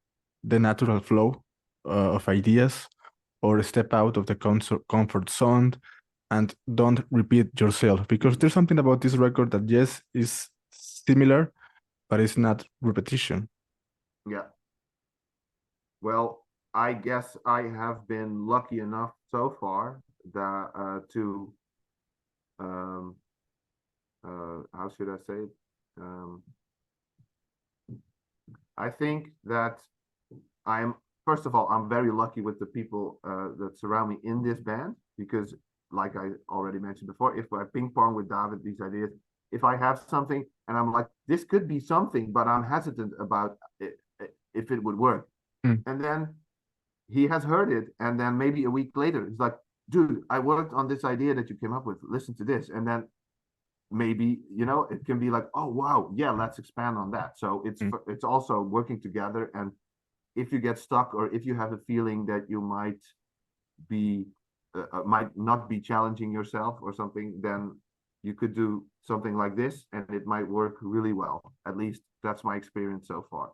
the natural flow of ideas or step out of the comfort zone and don't repeat yourself? Because there's something about this record that, yes, is similar, but it's not repetition. Yeah. Well, I guess I have been lucky enough so far that how should I say it? I think that first of all, I'm very lucky with the people that surround me in this band because, like I already mentioned before, if I ping pong with David these ideas, if I have something and I'm like, this could be something, but I'm hesitant about if it would work. And then he has heard it, and then maybe a week later, he's like, dude, I worked on this idea that you came up with. Listen to this. And then maybe, it can be like, oh, wow, yeah, let's expand on that. So it's also working together. And if you get stuck or if you have a feeling that you might not be challenging yourself or something, then you could do something like this and it might work really well. At least that's my experience so far.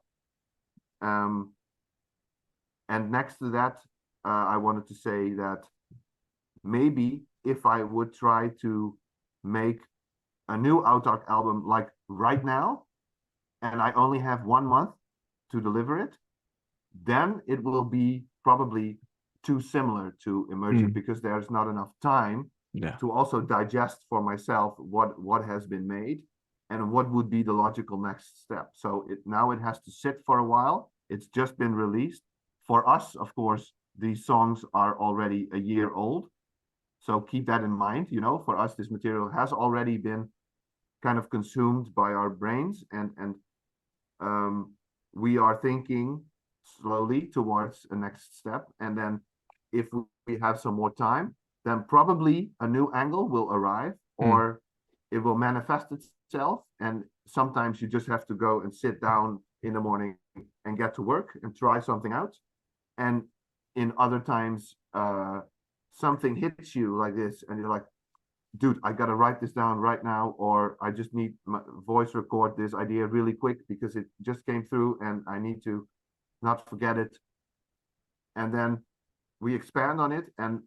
And next to that, I wanted to say that maybe if I would try to make a new AUTARKH album like right now, and I only have 1 month to deliver it, then it will be probably too similar to Emergent because there's not enough time to also digest for myself what has been made and what would be the logical next step. So now it has to sit for a while. It's just been released. For us, of course, these songs are already a year old. So keep that in mind. For us, this material has already been kind of consumed by our brains, and we are thinking slowly towards a next step. And then if we have some more time, then probably a new angle will arrive, or it will manifest itself. And sometimes you just have to go and sit down in the morning and get to work and try something out. And in other times, something hits you like this, and you're like, dude, I gotta write this down right now, or I just need my voice record this idea really quick because it just came through and I need to not forget it. And then we expand on it, and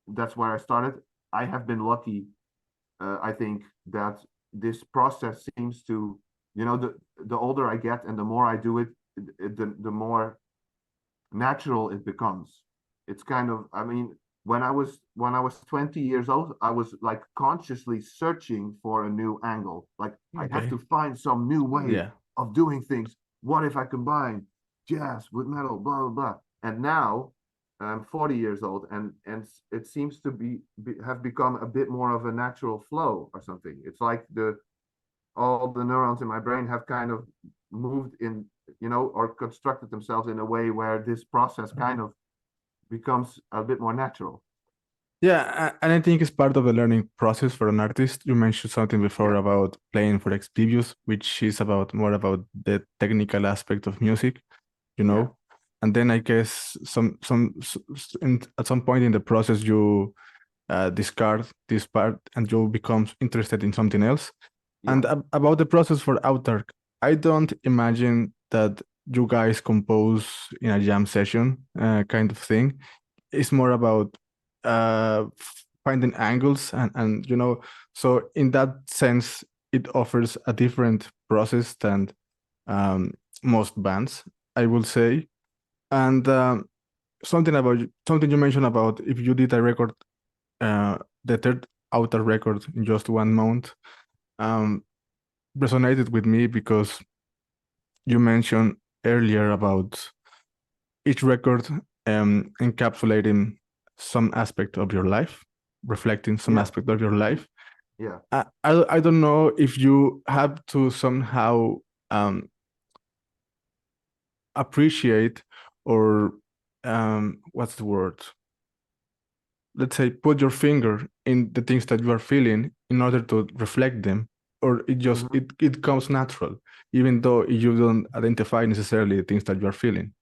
that's where I started. I have been lucky, I think, that this process seems to, the older I get and the more I do it, the more natural it becomes. It's kind of, I mean, when I was 20 years old, I was like consciously searching for a new angle. Like I have to find some new way of doing things. What if I combine jazz with metal, blah, blah, blah. And now I'm 40 years old, and it seems to have become a bit more of a natural flow or something. It's like all the neurons in my brain have kind of moved in, or constructed themselves in a way where this process kind of becomes a bit more natural. Yeah, and I think it's part of the learning process for an artist. You mentioned something before about playing for Exvideos, which is more about the technical aspect of music, And then I guess at some point in the process you discard this part and you become interested in something else. And about the process for AUTARKH, I don't imagine that you guys compose in a jam session kind of thing. It's more about finding angles and so in that sense it offers a different process than most bands, I will say. And something you mentioned about if you did a record, the third AUTARKH record in just 1 month, resonated with me because you mentioned earlier about each record encapsulating some aspect of your life, reflecting some aspect of your life. I don't know if you have to somehow appreciate or what's the word? Let's say put your finger in the things that you are feeling in order to reflect them, or it just it comes natural, even though you don't identify necessarily the things that you are feeling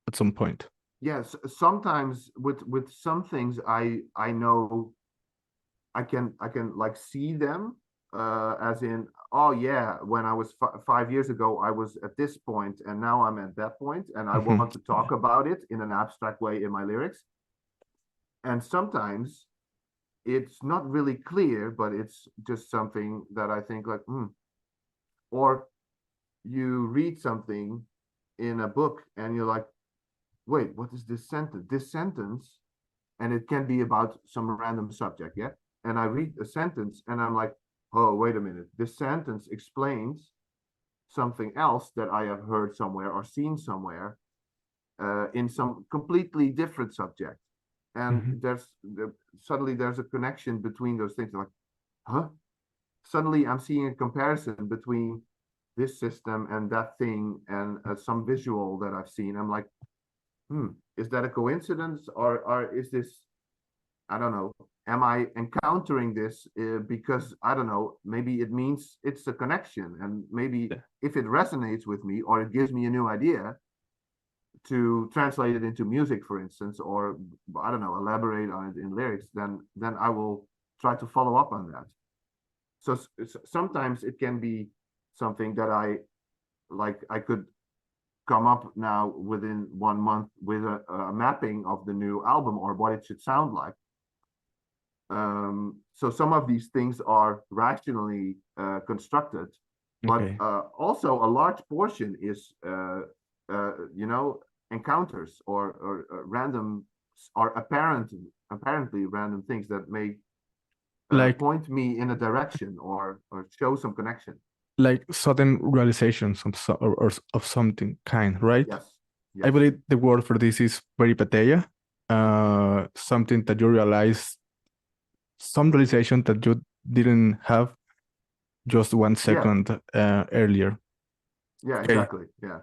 at some point. Yes, sometimes with some things I know I can like see them as in, oh yeah, when I was 5 years ago I was at this point and now I'm at that point, and I want to talk about it in an abstract way in my lyrics. And sometimes it's not really clear, but it's just something that I think like, or you read something in a book and you're like, wait, what is this sentence? This sentence, and it can be about some random subject, and I read a sentence and I'm like, oh, wait a minute, this sentence explains something else that I have heard somewhere or seen somewhere in some completely different subject. And suddenly there's a connection between those things. Like, huh? Suddenly I'm seeing a comparison between this system and that thing and some visual that I've seen. I'm like, is that a coincidence, or is this, I don't know, am I encountering this because, I don't know, maybe it means it's a connection, and maybe if it resonates with me or it gives me a new idea to translate it into music, for instance, or I don't know, elaborate on it in lyrics, then I will try to follow up on that. So sometimes it can be something that I could come up now within 1 month with a mapping of the new album or what it should sound like. So some of these things are rationally constructed, but also a large portion is encounters or random or apparently random things that may point me in a direction or show some connection. Like sudden realizations of something kind, right? Yes. I believe the word for this is peripeteia, something that you realize, some realization that you didn't have just 1 second earlier. Yeah, Okay. exactly. Yeah.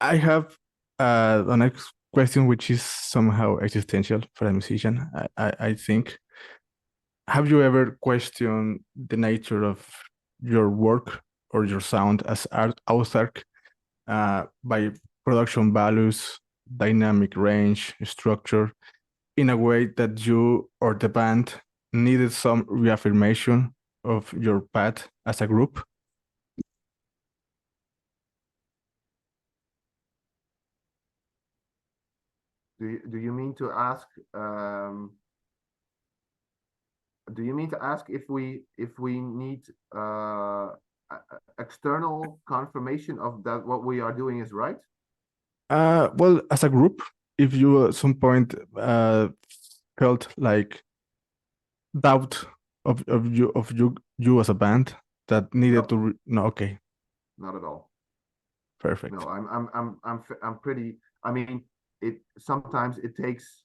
I have the next question, which is somehow existential for a musician, I think. Have you ever questioned the nature of your work or your sound as AUTARKH by production values, dynamic range, structure, in a way that you or the band needed some reaffirmation of your path as a group? Do you mean to ask if we need external confirmation of that what we are doing is right? Well, as a group, if you at some point felt like doubt of you as a band that needed to no, okay, not at all. perfect. No, I'm pretty. I mean, it sometimes it takes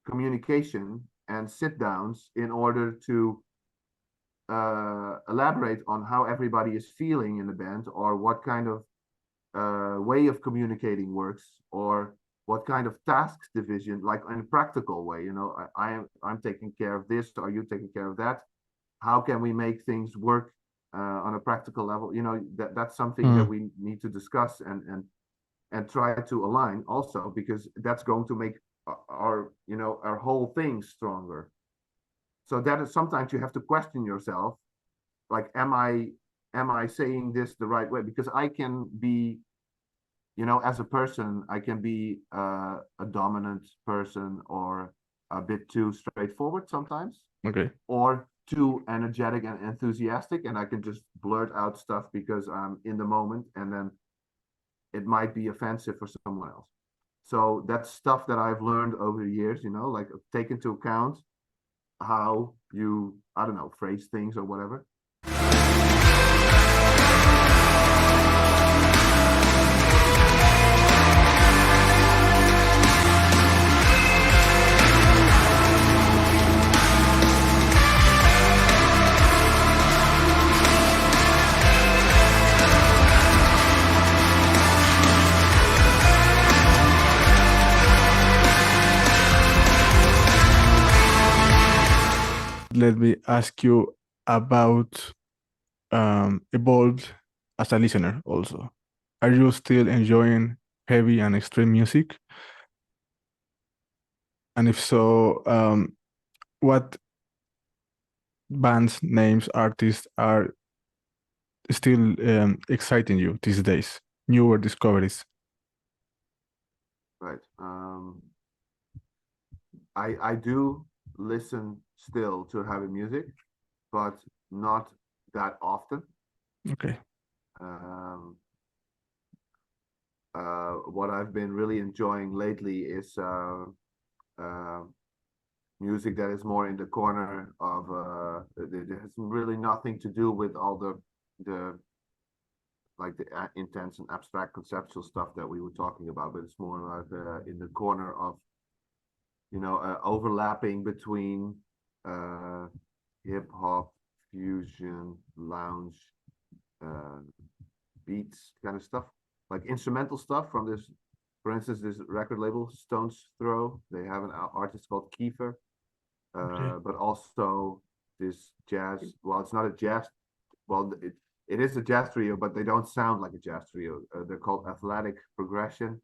communication and sit downs in order to elaborate on how everybody is feeling in the band, or what kind of way of communicating works, or what kind of tasks division, like in a practical way. You know, I'm taking care of this, are you taking care of that? How can we make things work on a practical level? You know, that's something that we need to discuss and try to align also, because that's going to make our, you know, our whole thing stronger. So that is, sometimes you have to question yourself, like, am I saying this the right way? Because I can be, you know, as a person, I can be a dominant person, or a bit too straightforward sometimes. Okay. Or too energetic and enthusiastic, and I can just blurt out stuff because I'm in the moment, and then it might be offensive for someone else. So that's stuff that I've learned over the years, you know, like take into account how you, I don't know, phrase things or whatever. Let me ask you about Evolved as a listener also. Are you still enjoying heavy and extreme music? And if so, what bands, names, artists are still exciting you these days? Newer discoveries? Right. I do listen still to heavy music, but not that often. Okay. What I've been really enjoying lately is music that is more in the corner of it has really nothing to do with all the like the intense and abstract conceptual stuff that we were talking about, but it's more like in the corner of, you know, overlapping between hip hop, fusion, lounge, beats kind of stuff, like instrumental stuff from this, for instance, this record label Stone's Throw. They have an artist called Kiefer, but also this jazz. Well, it's not a jazz. Well, it is a jazz trio, but they don't sound like a jazz trio. They're called Athletic Progression.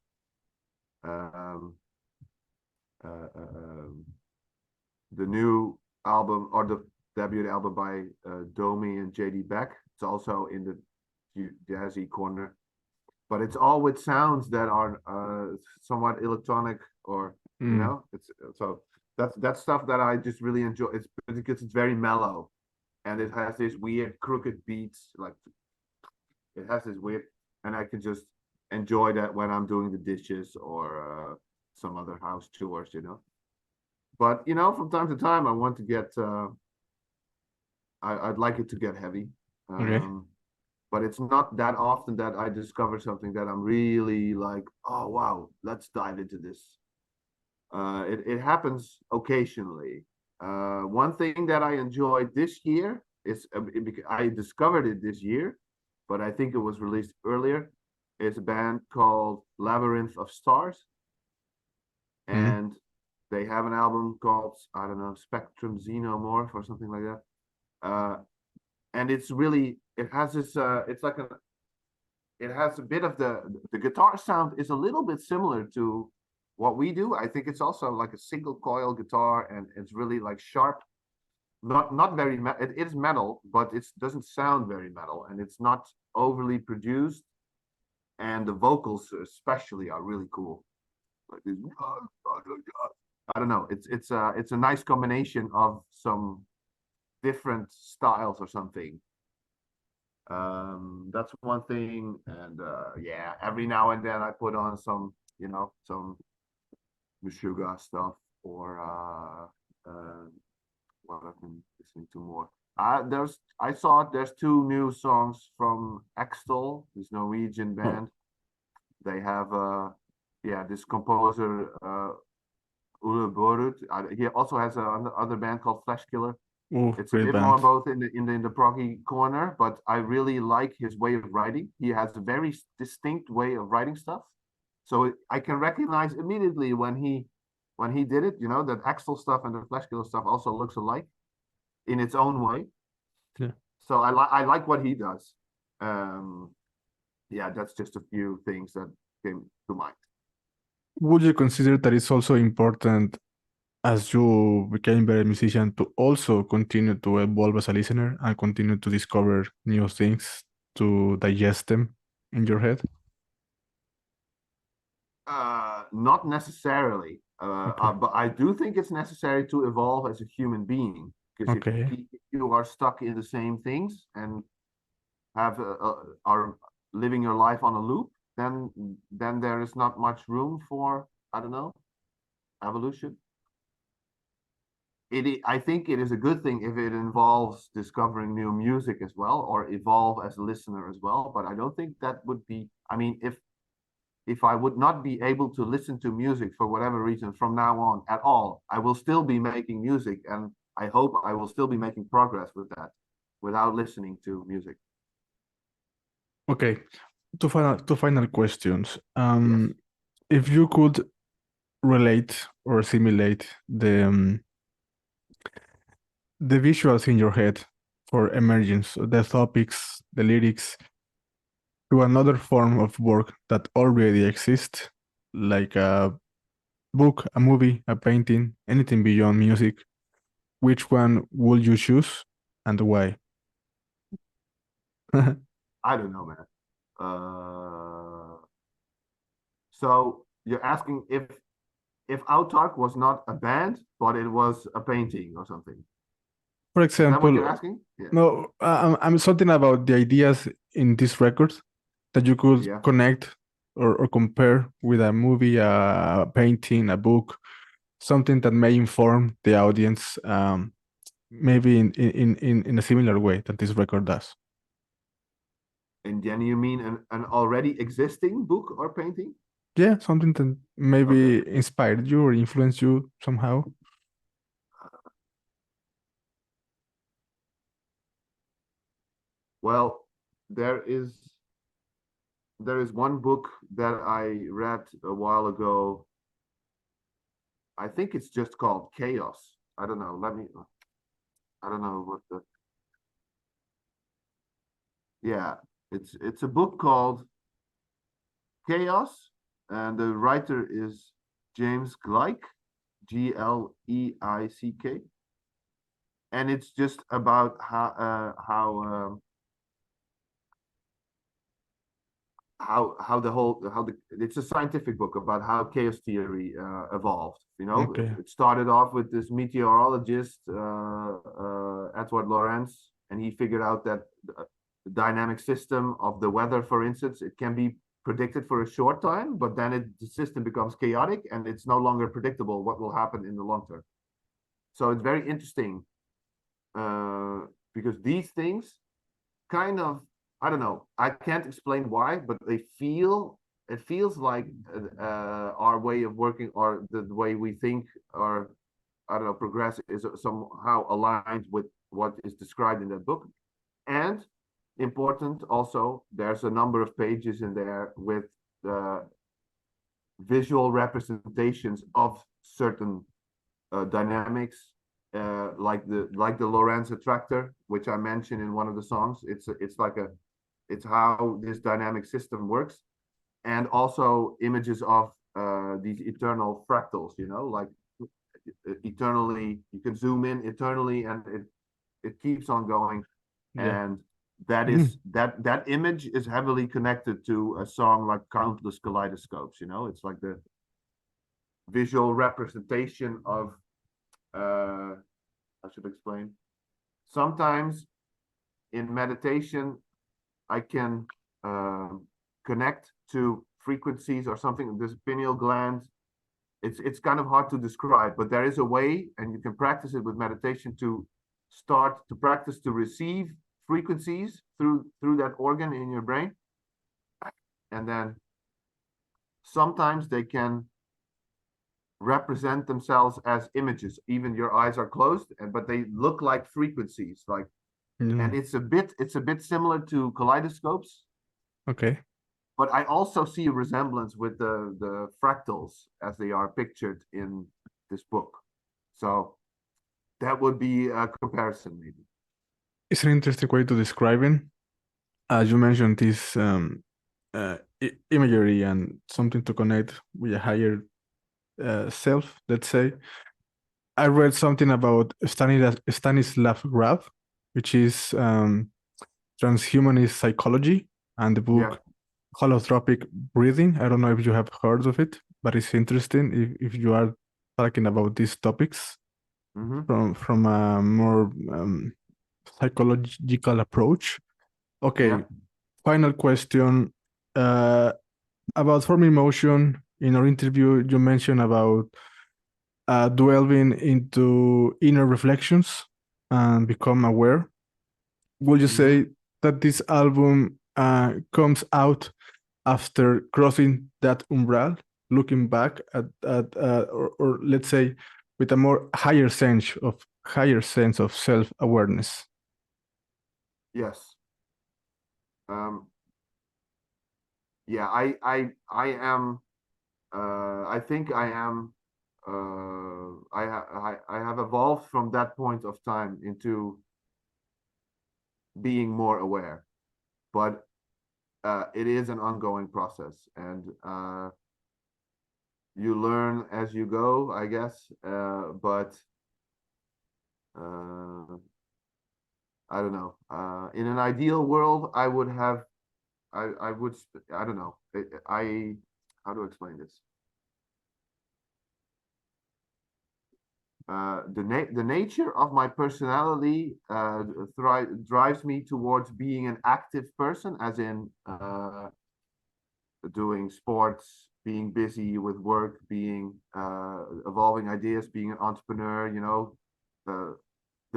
The new album, or the debut album by Domi and JD Beck, it's also in the jazzy corner, but it's all with sounds that are somewhat electronic, or you know, it's so that's stuff that I just really enjoy. It's because it's very mellow, and it has this weird crooked beats, like it has this weird, and I can just enjoy that when I'm doing the dishes or some other house chores, you know. But you know, from time to time, I want to get. I'd like it to get heavy. Okay. but it's not that often that I discover something that I'm really like, oh wow, let's dive into this. It happens occasionally. One thing that I enjoyed this year is I discovered it this year, but I think it was released earlier. It's a band called Labyrinth of Stars, Mm. and they have an album called, I don't know, Spectrum Xenomorph or something like that. And it's really, it has this it's like it has a bit of the guitar sound is a little bit similar to what we do. I think it's also like a single coil guitar, and it's really like sharp, not very it is metal, but it doesn't sound very metal, and it's not overly produced, and the vocals especially are really cool. Like this, I don't know, it's a nice combination of some different styles or something. That's one thing, and yeah, every now and then I put on some, some Meshuggah stuff, or what I've been listening to more. There's two new songs from Extol, this Norwegian band. They have yeah, this composer Ole Borut. He also has another band called Flesh Killer. Oh, It's a great bit more band. both in the proggy corner, but I really like his way of writing. He has a very distinct way of writing stuff, so I can recognize immediately when he did it. That Axel stuff and the Flesh Killer stuff also looks alike in its own way. Yeah. So I like what he does. Yeah, that's just a few things that came to mind. Would you consider that it's also important, as you became better musician, to also continue to evolve as a listener and continue to discover new things to digest them in your head? Not necessarily, Okay. but I do think it's necessary to evolve as a human being, because Okay. if you are stuck in the same things and are living your life on a loop, then there is not much room for, I don't know, evolution. I think it is a good thing if it involves discovering new music as well, or evolve as a listener as well. But I don't think that would be, I mean, if I would not be able to listen to music for whatever reason from now on at all, I will still be making music, and I hope I will still be making progress with that without listening to music. Okay. Two final questions. Yes. If you could relate or simulate the visuals in your head for Emergence, the topics, the lyrics, to another form of work that already exists, like a book, a movie, a painting, anything beyond music, which one would you choose and why? I don't know, man. So you're asking if AUTARKH was not a band, but it was a painting or something. For Is that what you're example, asking? Yeah. no, I'm something about the ideas in this record that you could Yeah. connect or compare with a movie, a painting, a book, something that may inform the audience, maybe in a similar way that this record does. And then you mean an already existing book or painting? Yeah, something that maybe Okay. inspired you or influenced you somehow. Well, there is one book that I read a while ago. I think it's just called Chaos. I don't know. I don't know what the. Yeah, it's a book called Chaos, and the writer is James Gleick, Gleick, and it's just about it's a scientific book about how chaos theory evolved. Okay. It started off with this meteorologist Edward Lorenz, and he figured out that the dynamic system of the weather, for instance, it can be predicted for a short time, but then the system becomes chaotic and it's no longer predictable what will happen in the long term. So it's very interesting because these things kind of I don't know. I can't explain why, but it feels like our way of working or the way we think or I don't know progress is somehow aligned with what is described in that book. And important also, there's a number of pages in there with visual representations of certain dynamics, like the Lorentz attractor, which I mentioned in one of the songs. It's how this dynamic system works, and also images of these eternal fractals. You know, like eternally, you can zoom in eternally, and it keeps on going, Yeah. and that image is heavily connected to a song like Countless Kaleidoscopes. You know, it's like the visual representation of I should explain. Sometimes in meditation, I can connect to frequencies or something. This pineal gland, it's kind of hard to describe, but there is a way, and you can practice it with meditation to start to practice to receive frequencies through that organ in your brain, and then sometimes they can represent themselves as images. Even your eyes are closed, but they look like frequencies. Like, and it's a bit similar to kaleidoscopes. Okay. But I also see a resemblance with the fractals as they are pictured in this book. So that would be a comparison, maybe. It's an interesting way to describe it. As you mentioned, this imagery and something to connect with a higher self, let's say. I read something about Stanislav Grof, which is transhumanist psychology, and the book Holotropic Breathing. I don't know if you have heard of it, but it's interesting if you are talking about these topics from a more psychological approach. Okay, final question about forming motion. In our interview, you mentioned about delving into inner reflections and become aware. Would you say that this album comes out after crossing that umbral, looking back at or let's say with a more higher sense of self-awareness? Yes. Yeah, I am. I think I am. I have evolved from that point of time into being more aware, but it is an ongoing process, and you learn as you go, I guess. But I don't know. In an ideal world, I would have. I would. I don't know. How to explain this? The nature of my personality drives me towards being an active person, as in doing sports, being busy with work, being evolving ideas, being an entrepreneur. You know, the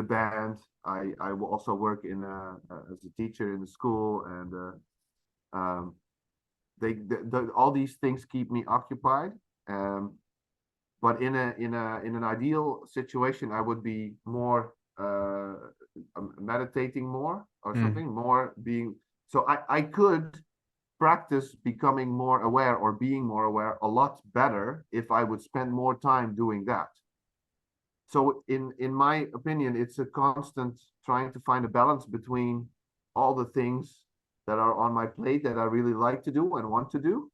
band. I will also work in as a teacher in the school, and all these things keep me occupied. But in an ideal situation, I would be more meditating more or something, more being. So I could practice becoming more aware or being more aware a lot better if I would spend more time doing that. So in my opinion, it's a constant trying to find a balance between all the things that are on my plate that I really like to do and want to do,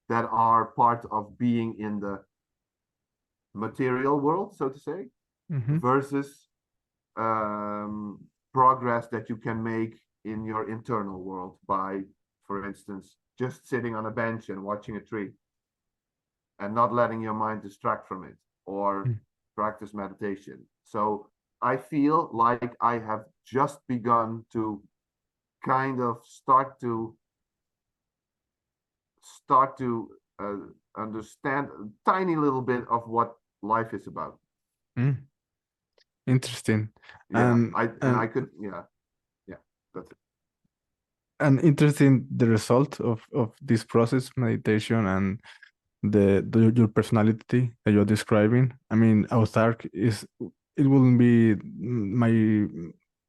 that are part of being in the material world, so to say, versus progress that you can make in your internal world by, for instance, just sitting on a bench and watching a tree and not letting your mind distract from it, or practice meditation. So I feel like I have just begun to kind of start to understand a tiny little bit of what life is about. Interesting. Yeah, I could, that's it. and interesting the result of this process, meditation, and your personality that you're describing. I mean, autark is, it wouldn't be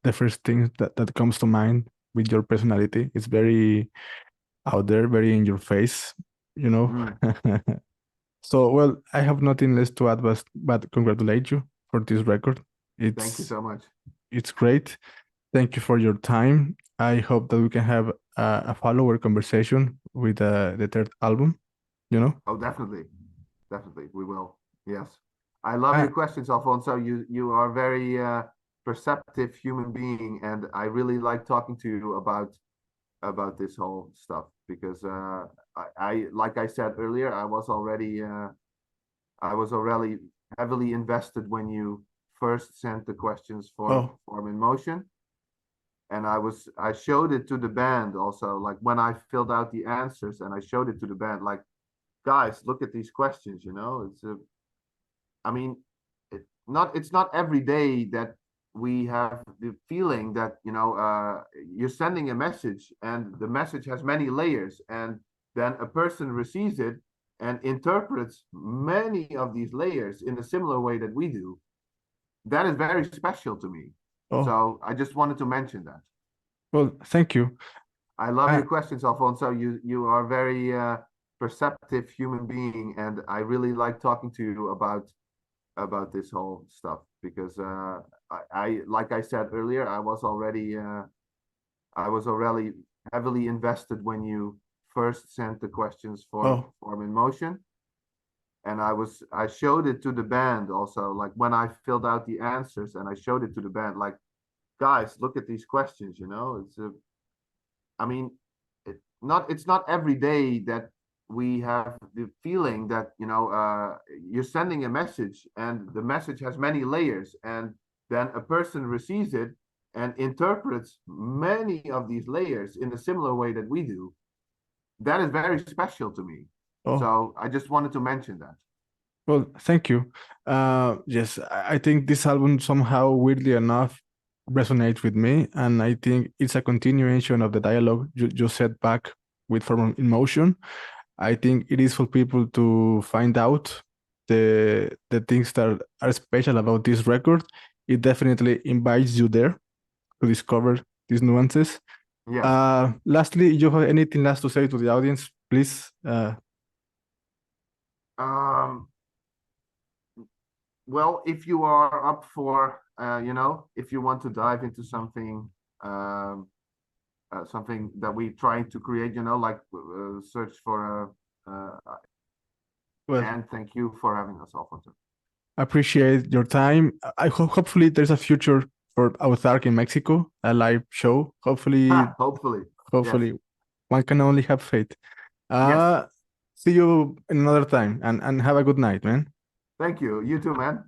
the first thing that comes to mind with your personality. It's very out there, very in your face, you know. Mm. So, well, I have nothing less to add, but congratulate you for this record. Thank you so much. It's great. Thank you for your time. I hope that we can have a follow-up conversation with the third album, you know? Oh, definitely. Definitely. We will. Yes. I love your questions, Alfonso. You are a very perceptive human being, and I really like talking to you about this whole stuff because I like I said earlier, I was already heavily invested when you first sent the questions for Form in Motion. And I showed it to the band also, like when I filled out the answers and I showed it to the band, like, guys, look at these questions, you know, I mean, it's not every day that we have the feeling that, you know, you're sending a message and the message has many layers, and then a person receives it and interprets many of these layers in a similar way that we do. That is very special to me. So I just wanted to mention that. Well, thank you. I love your questions, Alfonso. You are a very perceptive human being, and I really like talking to you about this whole stuff because I like I said earlier, I was already heavily invested when you first sent the questions for Form in Motion. And I showed it to the band also, like when I filled out the answers and I showed it to the band, like, guys, look at these questions, you know, I mean, it's not every day that we have the feeling that, you know, you're sending a message and the message has many layers, and then a person receives it and interprets many of these layers in a similar way that we do. That is very special to me. So I just wanted to mention that. Well, thank you. Yes, I think this album somehow, weirdly enough, resonates with me, and I think it's a continuation of the dialogue you just set back with Form in Motion. I think it is for people to find out the things that are special about this record. It definitely invites you there to discover these nuances. Yes. Lastly, you have anything last to say to the audience, please? Well, if you are up for, you know, if you want to dive into something, something that we trying to create, you know, like search for and thank you for having us, Alfonso. Appreciate your time. Hopefully there's a future for AUTARKH in Mexico, a live show. Hopefully, yes. One can only have faith. Yes. See you in another time, and have a good night, man. Thank you. You too, man.